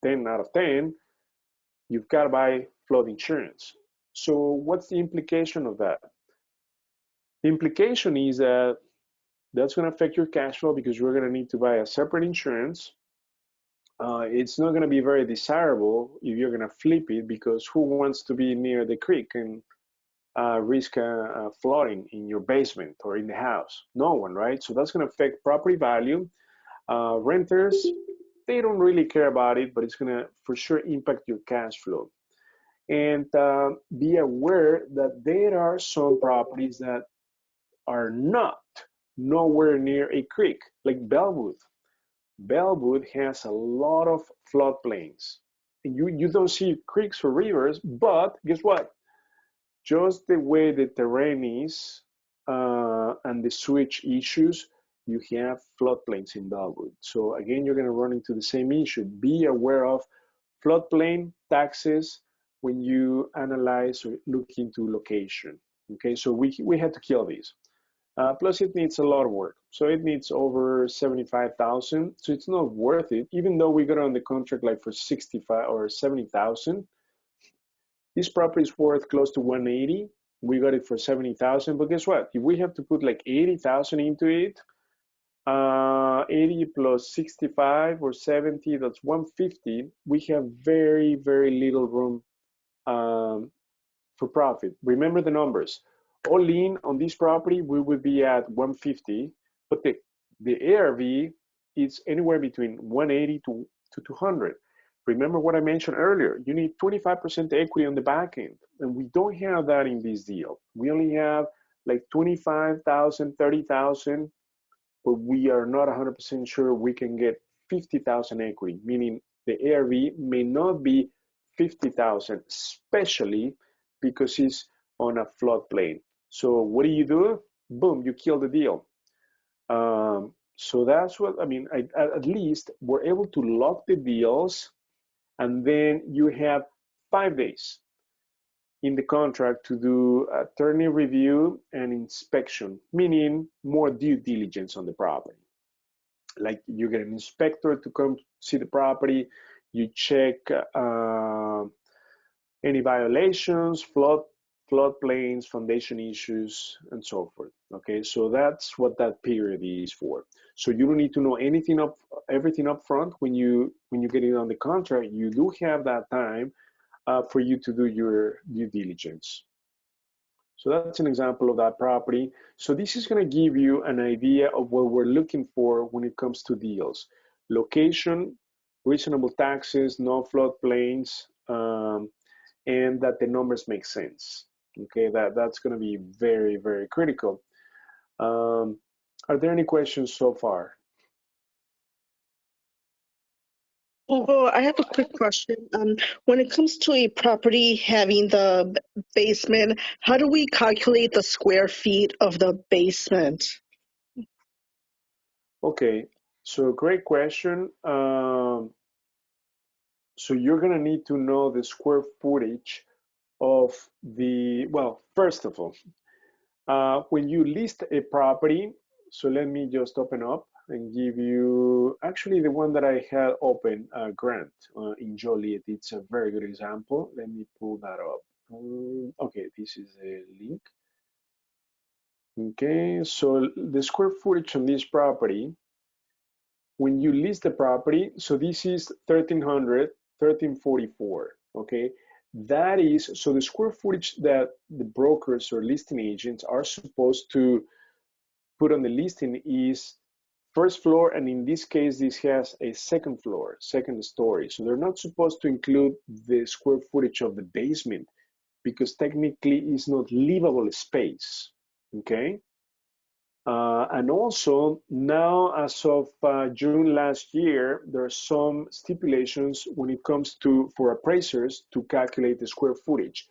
10 out of 10, you've got to buy flood insurance. So what's the implication of that? The implication is that that's going to affect your cash flow because you're going to need to buy a separate insurance. It's not going to be very desirable if you're going to flip it, because who wants to be near the creek and risk flooding in your basement or in the house? No one, right? So that's going to affect property value. Renters, they don't really care about it, but it's going to for sure impact your cash flow. And be aware that there are some properties that are not nowhere near a creek, like Bellwood. Bellwood has a lot of floodplains. You don't see creeks or rivers, but guess what? Just the way the terrain is and the switch issues, you have floodplains in Bellwood. So again, you're going to run into the same issue. Be aware of floodplain taxes when you analyze or look into location. Okay, so we had to kill these. Plus, it needs a lot of work. So it needs over 75,000. So it's not worth it, even though we got on the contract like for 65 or 70,000. This property is worth close to 180. We got it for 70,000. But guess what? If we have to put like 80,000 into it, 80 plus 65 or 70, that's 150. We have very, very little room for profit. Remember the numbers. All in on this property, we would be at 150, but the ARV is anywhere between 180 to 200. Remember what I mentioned earlier. You need 25% equity on the back end, and we don't have that in this deal. We only have like 25,000, 30,000, but we are not 100% sure we can get 50,000 equity, meaning the ARV may not be 50,000, especially because it's on a floodplain. So what do? Boom, you kill the deal. So that's what, I mean, at least we're able to lock the deals, and then you have 5 days in the contract to do attorney review and inspection, meaning more due diligence on the property. Like you get an inspector to come see the property, you check any violations, floodplains, foundation issues, and so forth. Okay, so that's what that period is for. So you don't need to know everything up front when you get it on the contract. You do have that time for you to do your due diligence. So that's an example of that property. So this is going to give you an idea of what we're looking for when it comes to deals. Location, reasonable taxes, no floodplains, and that the numbers make sense. Okay, that's going to be very, very critical. Are there any questions so far? Well, I have a quick question. When it comes to a property having the basement, how do we calculate the square feet of the basement? Okay, so great question. So you're going to need to know the square footage of well, first of all, when you list a property, so let me just open up and give you, actually the one that I had open, Grant in Joliet, it's a very good example. Let me pull that up. Okay, this is a link. Okay, so the square footage on this property, when you list the property, so this is 1,300, 1,344, okay? That is, so the square footage that the brokers or listing agents are supposed to put on the listing is first floor, and in this case, this has a second floor, second story. So they're not supposed to include the square footage of the basement because technically it's not livable space, okay? And also now, as of June last year, there are some stipulations when it comes to for appraisers to calculate the square footage.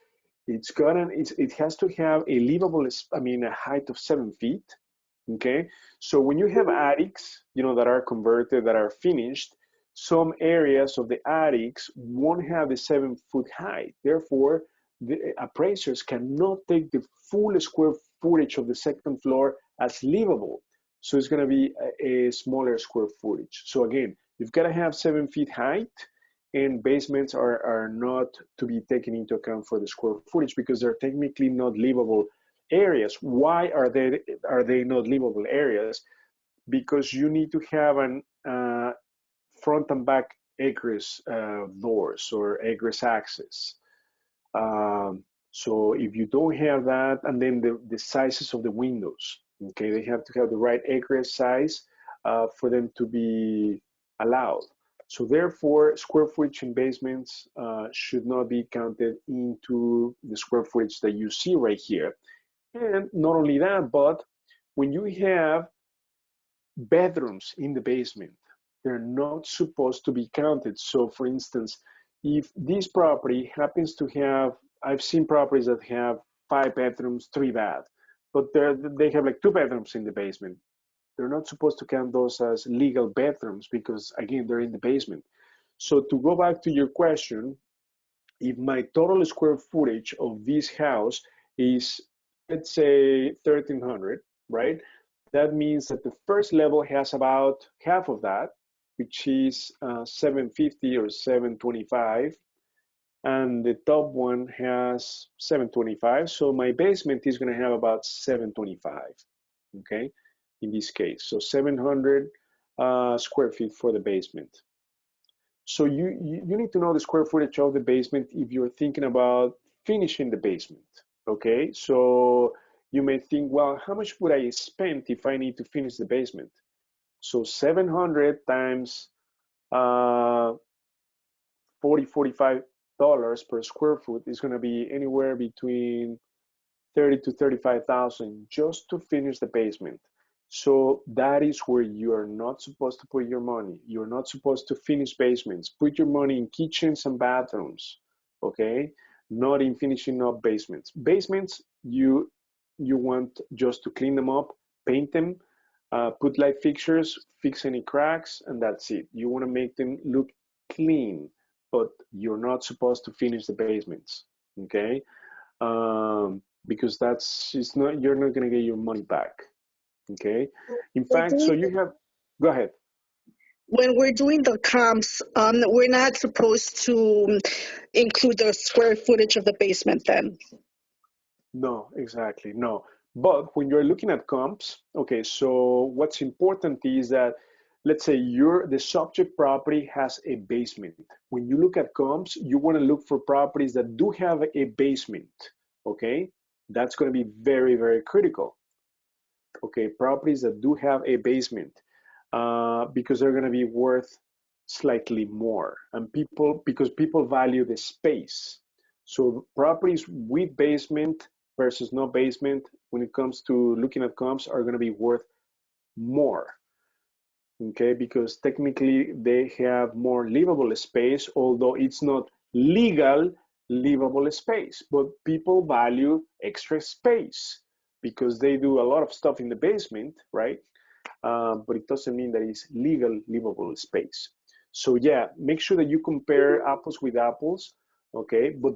It has to have a livable, I mean, a height of 7 feet. Okay, so when you have attics, you know, that are converted, that are finished, some areas of the attics won't have a 7-foot height. Therefore, the appraisers cannot take the full square footage of the second floor as livable. So it's going to be a smaller square footage. So again, you've got to have 7 feet height, and basements are not to be taken into account for the square footage because they're technically not livable areas. Why are they not livable areas? Because you need to have an front and back egress doors or egress access. So if you don't have that, and then the sizes of the windows, okay, they have to have the right egress size for them to be allowed. So therefore, square footage in basements should not be counted into the square footage that you see right here. And not only that, but when you have bedrooms in the basement, they're not supposed to be counted. So for instance, if this property happens to have, I've seen properties that have 5 bedrooms, 3 baths, but they have like 2 bedrooms in the basement. They're not supposed to count those as legal bedrooms because again, they're in the basement. So to go back to your question, if my total square footage of this house is, let's say 1300, right? That means that the first level has about half of that, which is 750 or 725, and the top one has 725. So my basement is going to have about 725, okay, in this case. So 700 square feet for the basement. So you need to know the square footage of the basement if you're thinking about finishing the basement, okay? So you may think, well, how much would I spend if I need to finish the basement? So 700 times $45 per square foot is going to be anywhere between 30 to 35,000 just to finish the basement. So that is where you are not supposed to put your money. You're not supposed to finish basements. Put your money in kitchens and bathrooms, okay? Not in finishing up basements. Basements, you want just to clean them up, paint them, put light fixtures, fix any cracks, and that's it. You want to make them look clean, but you're not supposed to finish the basements, okay? Because it's not, you're not going to get your money back, okay? In fact, so you have, go ahead. When we're doing the comps, we're not supposed to include the square footage of the basement then. No, exactly, no. But when you're looking at comps, okay, so what's important is that, let's say the subject property has a basement. When you look at comps, you want to look for properties that do have a basement, okay? That's going to be very, very critical. Okay, properties that do have a basement, because they're going to be worth slightly more, and because people value the space. So properties with basement versus no basement, when it comes to looking at comps, are going to be worth more. Okay, because technically they have more livable space, although it's not legal livable space, but people value extra space because they do a lot of stuff in the basement, right? But it doesn't mean that it's legal livable space. So yeah, make sure that you compare apples with apples, okay? But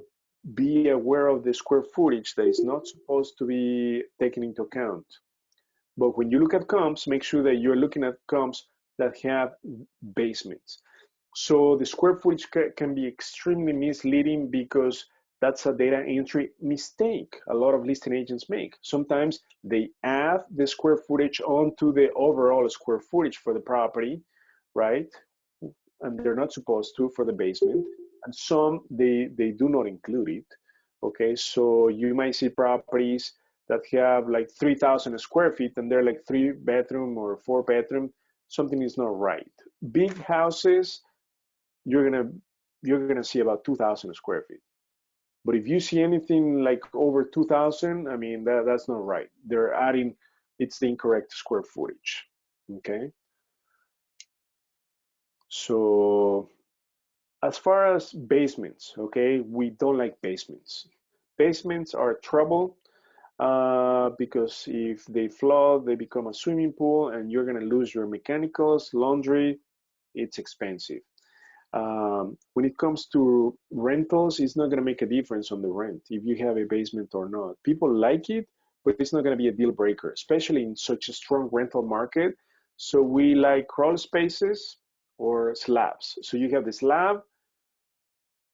be aware of the square footage that is not supposed to be taken into account. But when you look at comps, make sure that you're looking at comps that have basements. So the square footage can be extremely misleading because that's a data entry mistake a lot of listing agents make. Sometimes they add the square footage onto the overall square footage for the property, right? And they're not supposed to for the basement. And some, they do not include it, okay? So you might see properties that have like 3,000 square feet and they're like 3 bedroom or 4 bedroom. Something is not right. Big houses, you're gonna see about 2,000 square feet. But if you see anything like over 2,000, I mean that's not right. They're adding, it's the incorrect square footage. Okay. So as far as basements, okay, we don't like basements. Basements are trouble because if they flood, they become a swimming pool, and you're gonna lose your mechanicals, laundry. It's expensive. When it comes to rentals, it's not going to make a difference on the rent if you have a basement or not. People like it, but it's not going to be a deal breaker, especially in such a strong rental market. So we like crawl spaces or slabs. So you have the slab,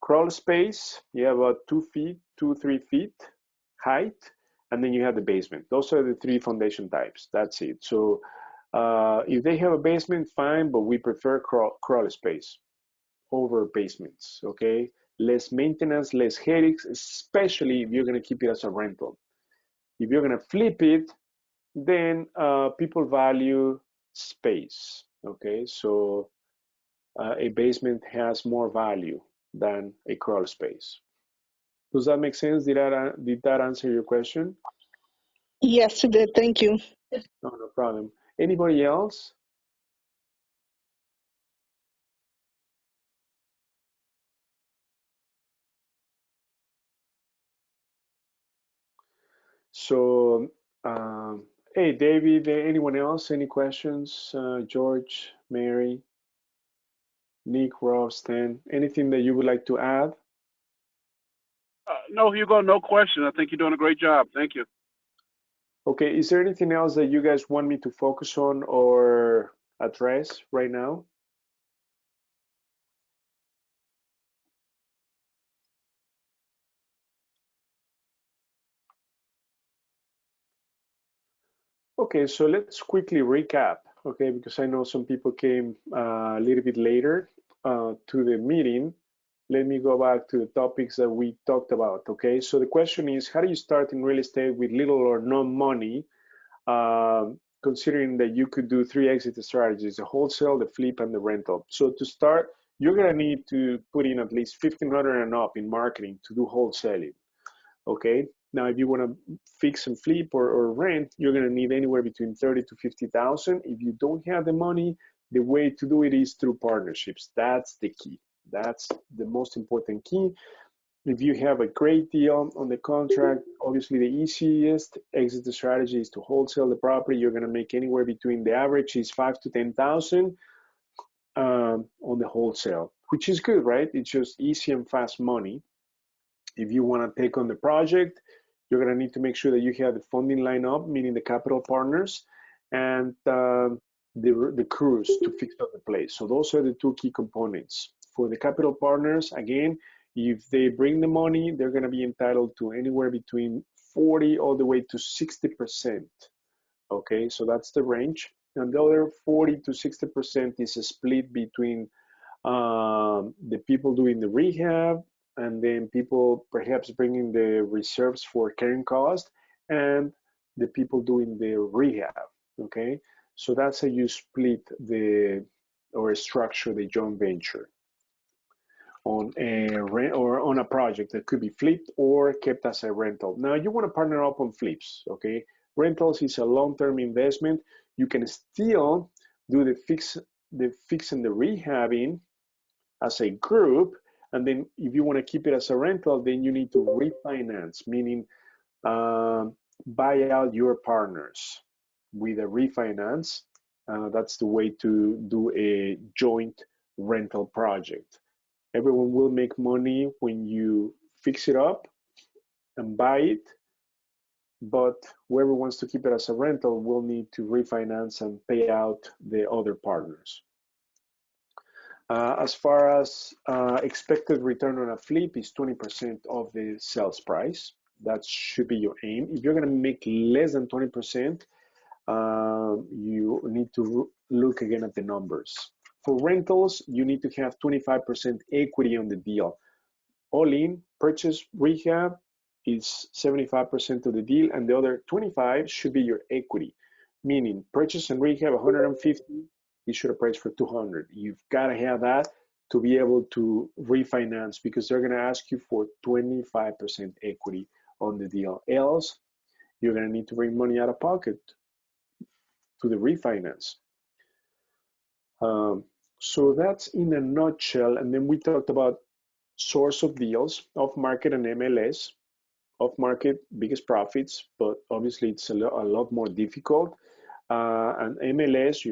crawl space, you have about 2 feet, 3 feet height, and then you have the basement. Those are the 3 foundation types. That's it. So if they have a basement, fine, but we prefer crawl space over basements, okay? Less maintenance, less headaches, especially if you're gonna keep it as a rental. If you're gonna flip it, then people value space, okay? So a basement has more value than a crawl space. Does that make sense? Did that answer your question? Yes, it did. Thank you. No, no problem. Anybody else? So, hey, David, anyone else? Any questions? George, Mary, Nick, Rob, Stan, anything that you would like to add? No, Hugo, no question. I think you're doing a great job. Thank you. Okay, is there anything else that you guys want me to focus on or address right now? Okay, so let's quickly recap, okay, because I know some people came a little bit later to the meeting. Let me go back to the topics that we talked about, okay? So the question is, how do you start in real estate with little or no money, considering that you could do 3 exit strategies, the wholesale, the flip, and the rental. So to start, you're gonna need to put in at least 1,500 and up in marketing to do wholesaling, okay? Now, if you wanna fix and flip or rent, you're gonna need anywhere between 30 to 50,000. If you don't have the money, the way to do it is through partnerships. That's the key. That's the most important key. If you have a great deal on the contract, obviously the easiest exit strategy is to wholesale the property. You're going to make anywhere between, the average is 5 to 10,000 on the wholesale, which is good, right? It's just easy and fast money. If you want to take on the project, you're going to need to make sure that you have the funding line up, meaning the capital partners, and the crews to fix up the place. So those are the 2 key components. For the capital partners, again, if they bring the money, they're going to be entitled to anywhere between 40 all the way to 60%. Okay, so that's the range. And the other 40 to 60% is a split between the people doing the rehab, and then people perhaps bringing the reserves for carrying cost, and the people doing the rehab. Okay, so that's how you split or structure the joint venture on a rent or on a project that could be flipped or kept as a rental. Now you want to partner up on flips, okay? Rentals is a long-term investment. You can still do the fix and the rehabbing as a group, and then if you want to keep it as a rental, then you need to refinance, meaning buy out your partners with a refinance. That's the way to do a joint rental project. Everyone will make money when you fix it up and buy it, but whoever wants to keep it as a rental will need to refinance and pay out the other partners. As far as expected return on a flip is 20% of the sales price. That should be your aim. If you're going to make less than 20%, you need to look again at the numbers. For rentals, you need to have 25% equity on the deal. All in, purchase, rehab is 75% of the deal, and the other 25 should be your equity. Meaning, purchase and rehab 150, you should have priced for 200. You've got to have that to be able to refinance, because they're going to ask you for 25% equity on the deal. Else, you're going to need to bring money out of pocket to the refinance. So that's in a nutshell. And then we talked about source of deals, off market and MLS. Off market, biggest profits, but obviously it's a lot more difficult. And MLS,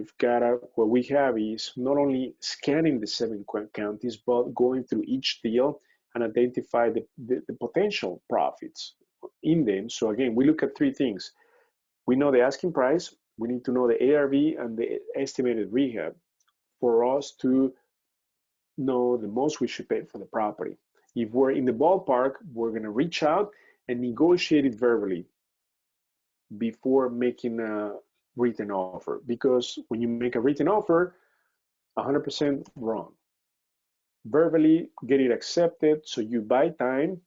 what we have is not only scanning the 7 counties, but going through each deal and identify the potential profits in them. So again, we look at 3 things. We know the asking price, we need to know the ARV and the estimated rehab for us to know the most we should pay for the property. If we're in the ballpark, we're going to reach out and negotiate it verbally before making a written offer, because when you make a written offer, 100% wrong. Verbally, get it accepted, so you buy time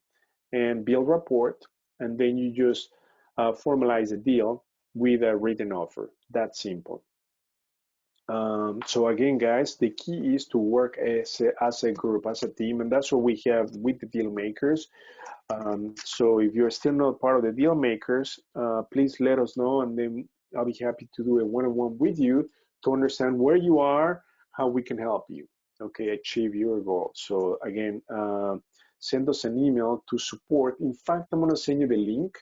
and build rapport, and then you just formalize a deal with a written offer. That's simple. So again, guys, the key is to work as a group, as a team, and that's what we have with the deal makers. So if you're still not part of the deal makers, please let us know, and then I'll be happy to do a one-on-one with you to understand where you are, how we can help you, okay, achieve your goal. So again, send us an email to support. In fact, I'm going to send you the link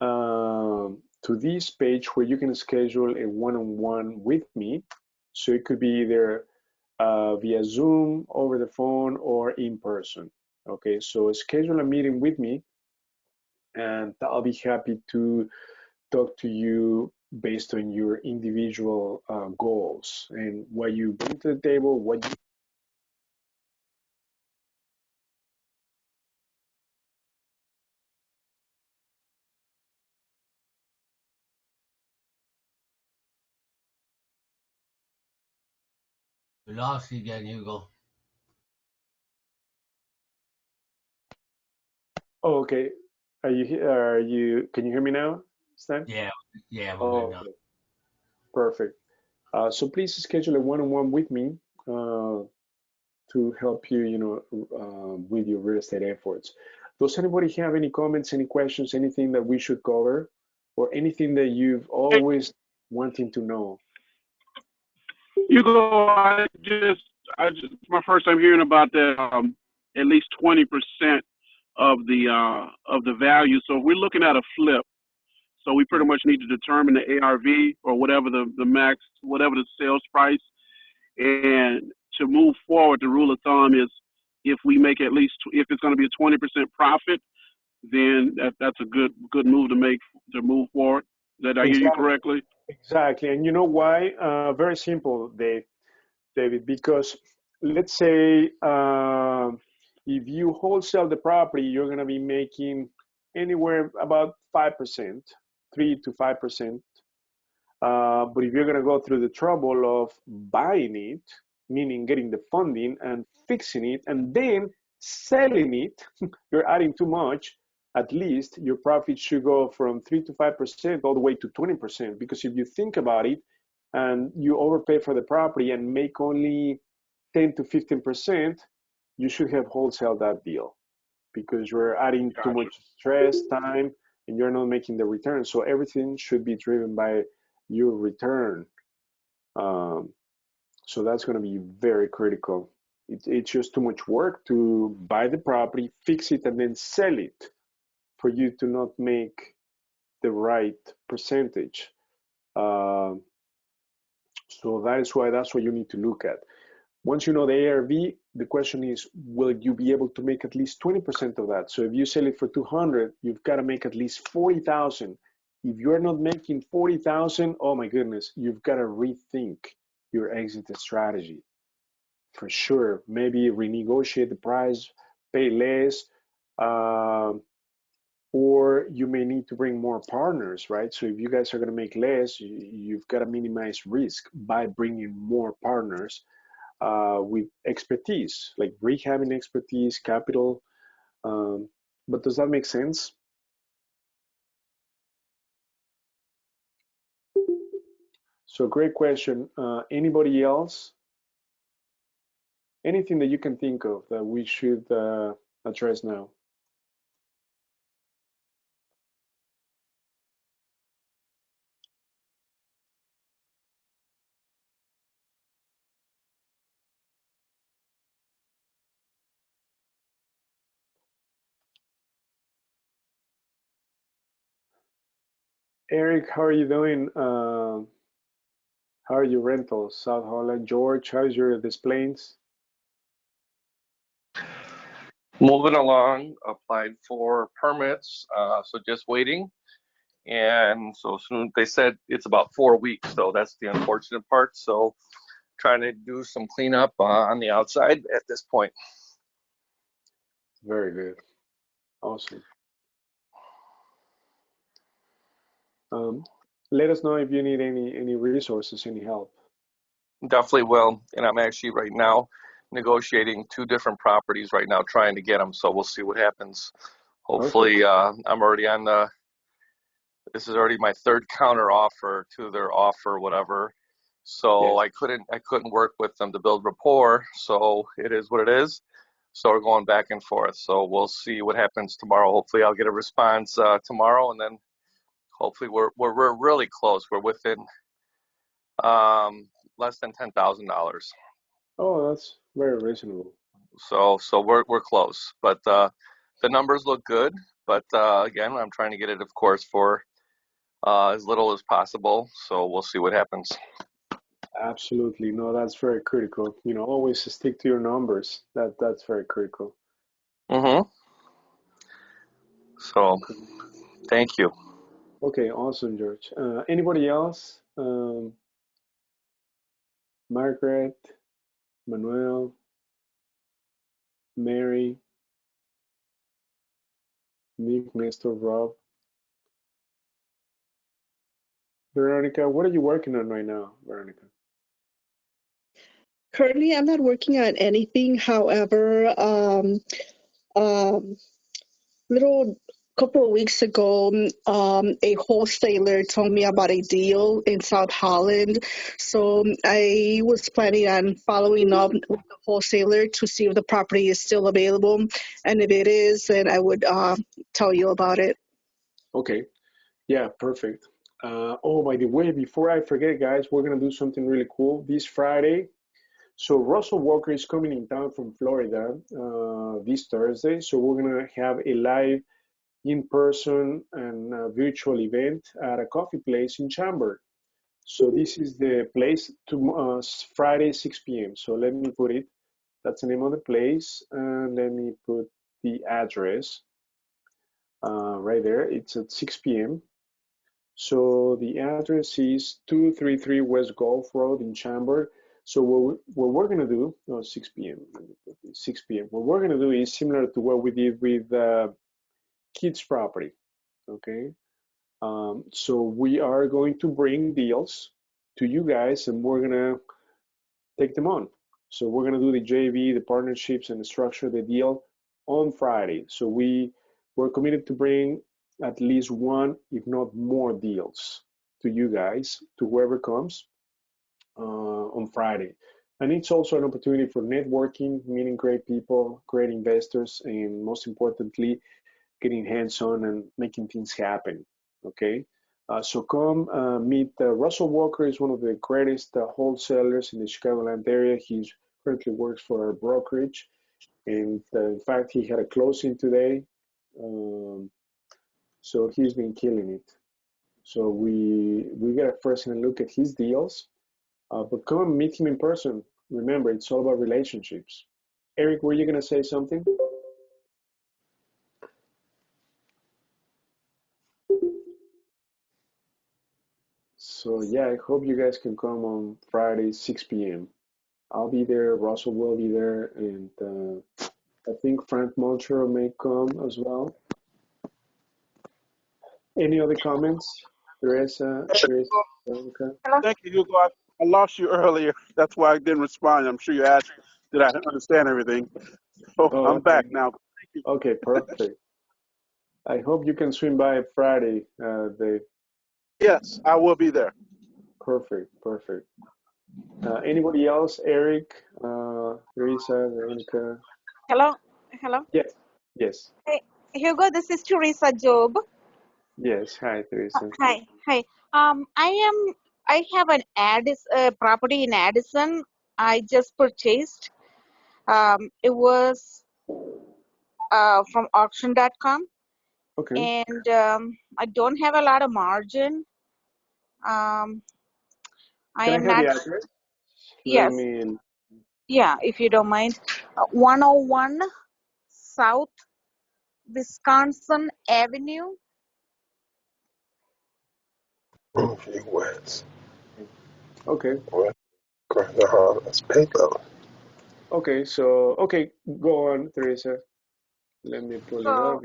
to this page where you can schedule a one-on-one with me. So it could be either via Zoom, over the phone, or in person. Okay, so schedule a meeting with me, and I'll be happy to talk to you based on your individual goals and what you bring to the table, what you We lost you again, Hugo. Oh, okay. Can you hear me now, Stan? Yeah, yeah, we're good Oh, now. okay. Perfect. So please schedule a one-on-one with me to help you, with your real estate efforts. Does anybody have any comments, any questions, anything that we should cover, or anything that you've always wanting to know? You go. It's my first time hearing about the at least 20% of the value. So if we're looking at a flip, so we pretty much need to determine the ARV or whatever the max, whatever the sales price, and to move forward, the rule of thumb is if we make at least if it's going to be a 20% profit, then that's a good move to make to move forward. Did I hear you Exactly. correctly? Exactly. And you know why? Very simple, David, because let's say if you wholesale the property, you're going to be making anywhere about 5%, 3 to 5%. But if you're going to go through the trouble of buying it, meaning getting the funding and fixing it and then selling it, you're adding too much. At least your profit should go from 3 to 5% all the way to 20%. Because if you think about it and you overpay for the property and make only 10 to 15%, you should have wholesale that deal because you're adding too Gotcha. much stress, time, and you're not making the return. So everything should be driven by your return. Um, so that's going to be very critical. It's just too much work to buy the property, fix it, and then sell it for you to not make the right percentage. Uh, so that's what you need to look at. Once you know the ARV, the question is, will you be able to make at least 20% of that? So if you sell it for 200, you've got to make at least 40,000. If you're not making 40,000, oh my goodness, you've got to rethink your exit strategy for sure. Maybe renegotiate the price, pay less, uh, or you may need to bring more partners, right? So if you guys are going to make less, you've got to minimize risk by bringing more partners with expertise, like rehabbing expertise, capital. But does that make sense? So great question. Anybody else? Anything that you can think of that we should address now? Eric, how are you doing? How are your rentals? South Holland, George, how's your displays? Moving along, applied for permits, so just waiting. And so soon they said it's about 4 weeks, so that's the unfortunate part. So trying to do some cleanup on the outside at this point. Very good. Awesome. Um, Let us know if you need any resources, any help. Definitely will. And I'm actually right now negotiating 2 different properties right now, trying to get them. So we'll see what happens. Hopefully, I'm already on this is already my 3rd counter offer to their offer, whatever. So Yes. I couldn't work with them to build rapport. So it is what it is. So we're going back and forth. So we'll see what happens tomorrow. Hopefully I'll get a response tomorrow, and then hopefully we're really close. We're within less than $10,000. Oh, that's very reasonable. So we're close. But the numbers look good. But again, I'm trying to get it, of course, for as little as possible. So we'll see what happens. Absolutely. No, that's very critical. Always stick to your numbers. That's very critical. Mm-hmm. So thank you. Okay, awesome, George. Anybody else? Margaret, Manuel, Mary, Nick, Nestor, Rob, Veronica. What are you working on right now, Veronica? Currently, I'm not working on anything. However, little couple of weeks ago, a wholesaler told me about a deal in South Holland. So I was planning on following up with the wholesaler to see if the property is still available. And if it is, then I would tell you about it. Okay. Yeah, perfect. Oh, by the way, before I forget, guys, we're gonna do something really cool this Friday. So Russell Walker is coming in town from Florida this Thursday. So we're gonna have a live in-person and virtual event at a coffee place in Chamber. So this is the place to Friday 6 p.m. So let me put it. That's the name of the place, and let me put the address right there. It's at 6 p.m. So the address is 233 West Gulf Road in Chamber. So what we're going to do, 6 p.m. 6 p.m. What we're going to do is similar to what we did with Kids Property. Okay. So we are going to bring deals to you guys, and we're going to take them on. So we're going to do the JV, the partnerships, and structure the deal on Friday. So we're committed to bring at least one, if not more, deals to you guys, to whoever comes on Friday. And it's also an opportunity for networking, meeting great people, great investors, and most importantly, getting hands-on and making things happen. Okay. So come meet Russell Walker. Is one of the greatest wholesalers in the Chicagoland area. He currently works for our brokerage, and in fact, he had a closing today. So he's been killing it. So we got a first-hand look at his deals, but come and meet him in person. Remember, it's all about relationships. Eric, were you gonna say something? So yeah, I hope you guys can come on Friday, 6 p.m. I'll be there, Russell will be there, and I think Frank Montero may come as well. Any other comments? Teresa, Veronica? Thank you, Hugo. I lost you earlier. That's why I didn't respond. I'm sure you asked, did I understand everything? So Oh, I'm back okay. now. Thank you. Okay, perfect. I hope you can swing by Friday, Dave. Yes, I will be there. Perfect, perfect. Anybody else? Eric, Teresa, Veronica? Hello, hello. Yes, yes, Hey, Hugo, this is Teresa Job. yes. Hi, Teresa. Hi, hi. I have an property in Addison. I just purchased. It was from auction.com, Okay. and I don't have a lot of margin. Um, I Can I am have the not. address? Let Yes, me. yeah, if you don't mind. 101 South Wisconsin Avenue. Gee whiz. Okay. What? That's payload. Okay. So okay, go on, Teresa. Let me pull it up.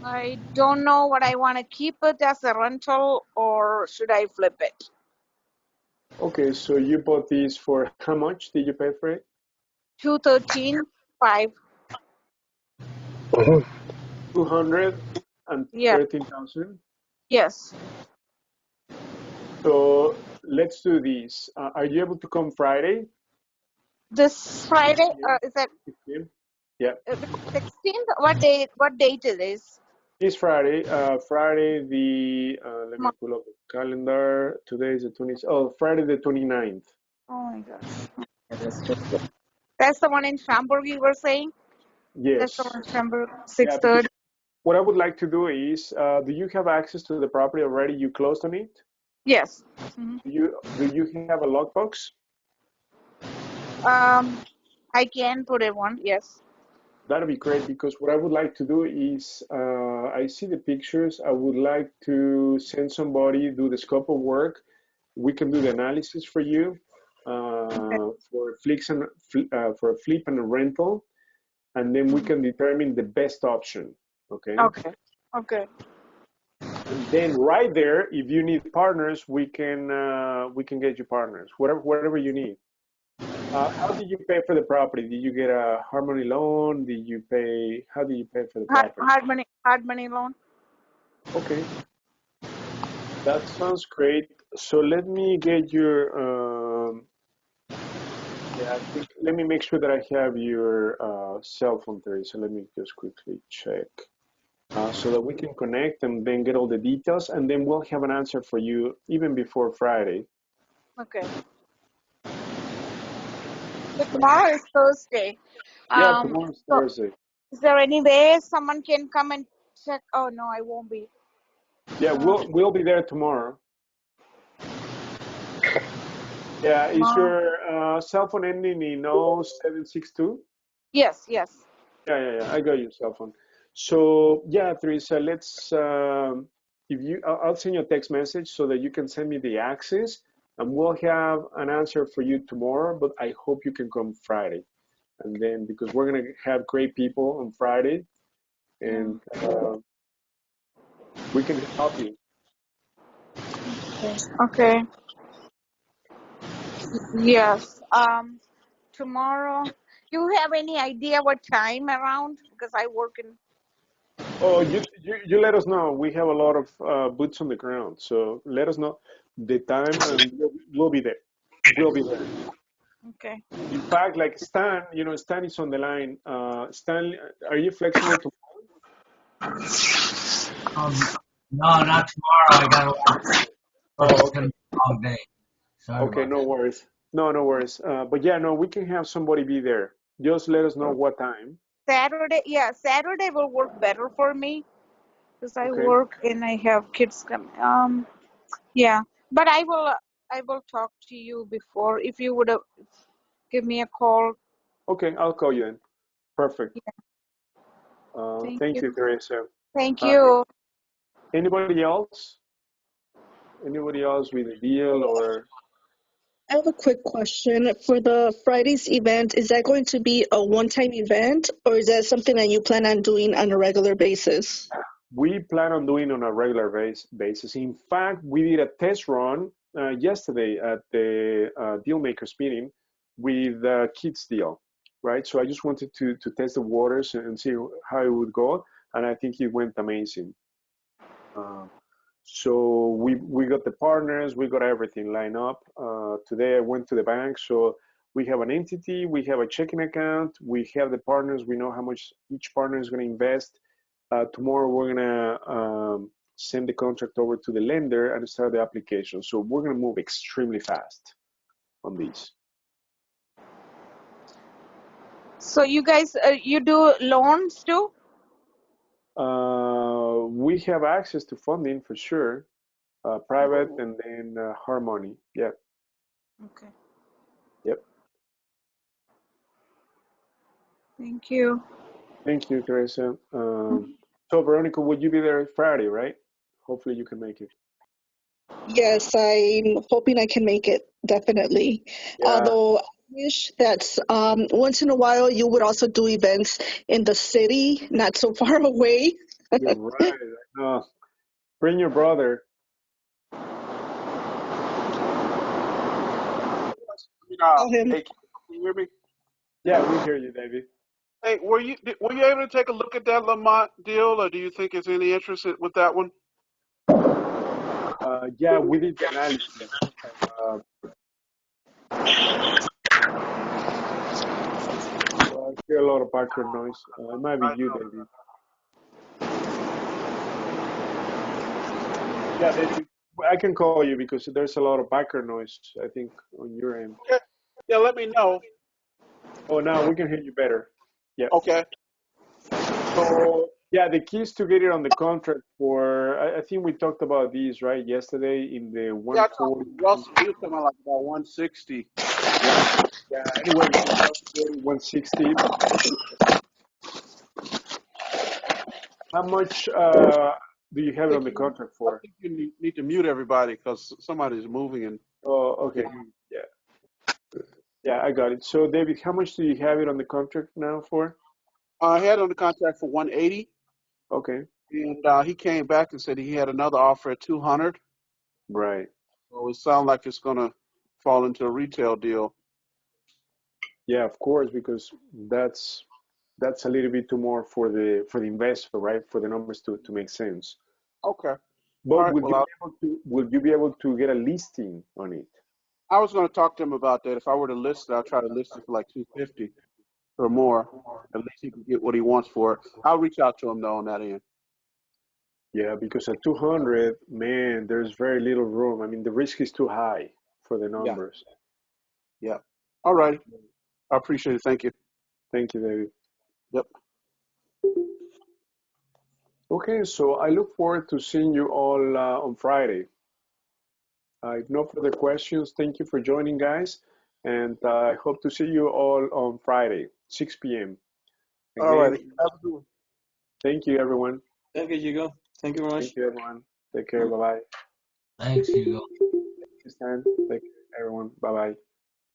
So I don't know what I want to keep it as a rental or should I flip it? Okay. So you bought these for how much did you pay for it? 213.5. Mm-hmm. Yeah. 213,000. Yes. So let's do this. Are you able to come Friday? This Friday, 6 p.m.? is that 6 p.m.? Yeah. 16th? What date? What date it is? This Friday, Friday let me Mo- pull up the calendar. Today is the 20th. Oh, Friday the 29th. Oh my gosh. That's the one in Schaumburg you were saying? That's the Yes. one in Schaumburg, Yeah, because 6:30. what I would like to do is, do you have access to the property already? You closed on it? Yes. Do you have a lockbox? I can put it one. Yes. That'd be great because what I would like to do is, I see the pictures. I would like to send somebody do the scope of work. We can do the analysis for you Okay. for a flip and a rental, and then we can determine the best option. Okay. Okay. Okay. And then right there, if you need partners, we can get you partners, whatever you need. How did you pay for the property? Did you get a Harmony loan? How did you pay for the property? Hard money loan. Okay, that sounds great. So let me get yeah, let me make sure that I have your cell phone, Teresa. Let me just quickly check. So that we can connect and then get all the details, and then we'll have an answer for you even before Friday. Okay. So tomorrow is Thursday. Yeah, tomorrow's So Thursday. is there any way someone can come and check? Oh no, I won't be. Yeah, we'll be there tomorrow. Yeah, is Tomorrow. your cell phone ending in 0762? Yes. Yes. Yeah. I got your cell phone. So yeah, Teresa, I'll send you a text message so that you can send me the access, and we'll have an answer for you tomorrow. But I hope you can come Friday, and then because we're gonna have great people on Friday, and we can help you. Okay. Yes. Tomorrow. You have any idea what time around? Because I work in. Oh, you let us know. We have a lot of boots on the ground, so let us know the time, and we'll be there. We'll be there. Okay. In fact, like Stan, Stan is on the line. Stan, are you flexible to? No, not tomorrow. I got a lot. Oh, It's okay. gonna be a long day. Sorry Okay, about no that. worries. No worries. But yeah, no, we can have somebody be there. Just let us know what time. Saturday. Yeah, Saturday will work better for me because I Okay. work and I have kids coming. Yeah, but I will talk to you before if you would give me a call. Okay, I'll call you then. Perfect. Yeah. Thank Thank you. you, Teresa. Thank Uh, you. Anybody else? Anybody else with a deal or? I have a quick question. For the Friday's event, is that going to be a one-time event, or is that something that you plan on doing on a regular basis? We plan on doing on a regular basis. In fact, we did a test run yesterday at the deal makers meeting with Kids Deal, right? So I just wanted to test the waters and see how it would go, and I think it went amazing. Uh, so we got the partners, we got everything lined up. Today I went to the bank, so we have an entity, we have a checking account, we have the partners, we know how much each partner is going to invest. Tomorrow we're gonna send the contract over to the lender and start the application. So we're gonna move extremely fast on this. So you guys, you do loans too? We have access to funding for sure, private and then hard money. Yeah, Okay. yep. Thank you. Thank you, Teresa. So Veronica, would you be there Friday, right? Hopefully you can make it. Yes, I'm hoping I can make it, definitely. Yeah, Although I wish that once in a while you would also do events in the city, not so far away. you're right. No, bring your brother. Tell him. Hey, can you hear me? Yeah, we hear you, David. Hey, were you able to take a look at that Lamont deal, or do you think there's any interest with that one? Yeah, we did the analysis. Uh, I hear a lot of background noise. It might be you, David. Yeah, David, I can call you because there's a lot of background noise, I think, on your end. Okay. Yeah, let me know. Oh, now we can hear you better. Yeah. Okay. So, yeah, the keys to get it on the contract for, I think we talked about these, right, yesterday in the Yeah, I talked 140. to Russell. He was talking about like about 160. Yeah, anywhere between 140, 160. How much do you I have it on think the contract for? you need to mute everybody because somebody's moving and Oh, okay. Yeah. Yeah, I got it. So, David, how much do you have it on the contract now for? I had on the contract for 180, Okay. and he came back and said he had another offer at 200. Right. So it sounds like it's gonna fall into a retail deal. Yeah, of course, because that's a little bit too more for the investor, right? For the numbers to make sense. Okay. All But right. Well, would you be able to get a listing on it? I was going to talk to him about that. If I were to list it, I'll try to list it for like 250 or more. At least he can get what he wants for it. I'll reach out to him though on that end. Yeah, because at 200, man, there's very little room. I mean, the risk is too high for the Yeah. numbers. Yeah. All right. I appreciate it. Thank you. Thank you, David. Yep. Okay, so I look forward to seeing you all on Friday. If no further questions, thank you for joining, guys. And I hope to see you all on Friday, 6 p.m. All Again, righty. Have a good one. thank you, everyone. Okay, Hugo. Thank you very much. Thank you, everyone. Take care. Bye-bye. Thanks, Hugo. Thank you, Stan. Take care, everyone. Bye-bye.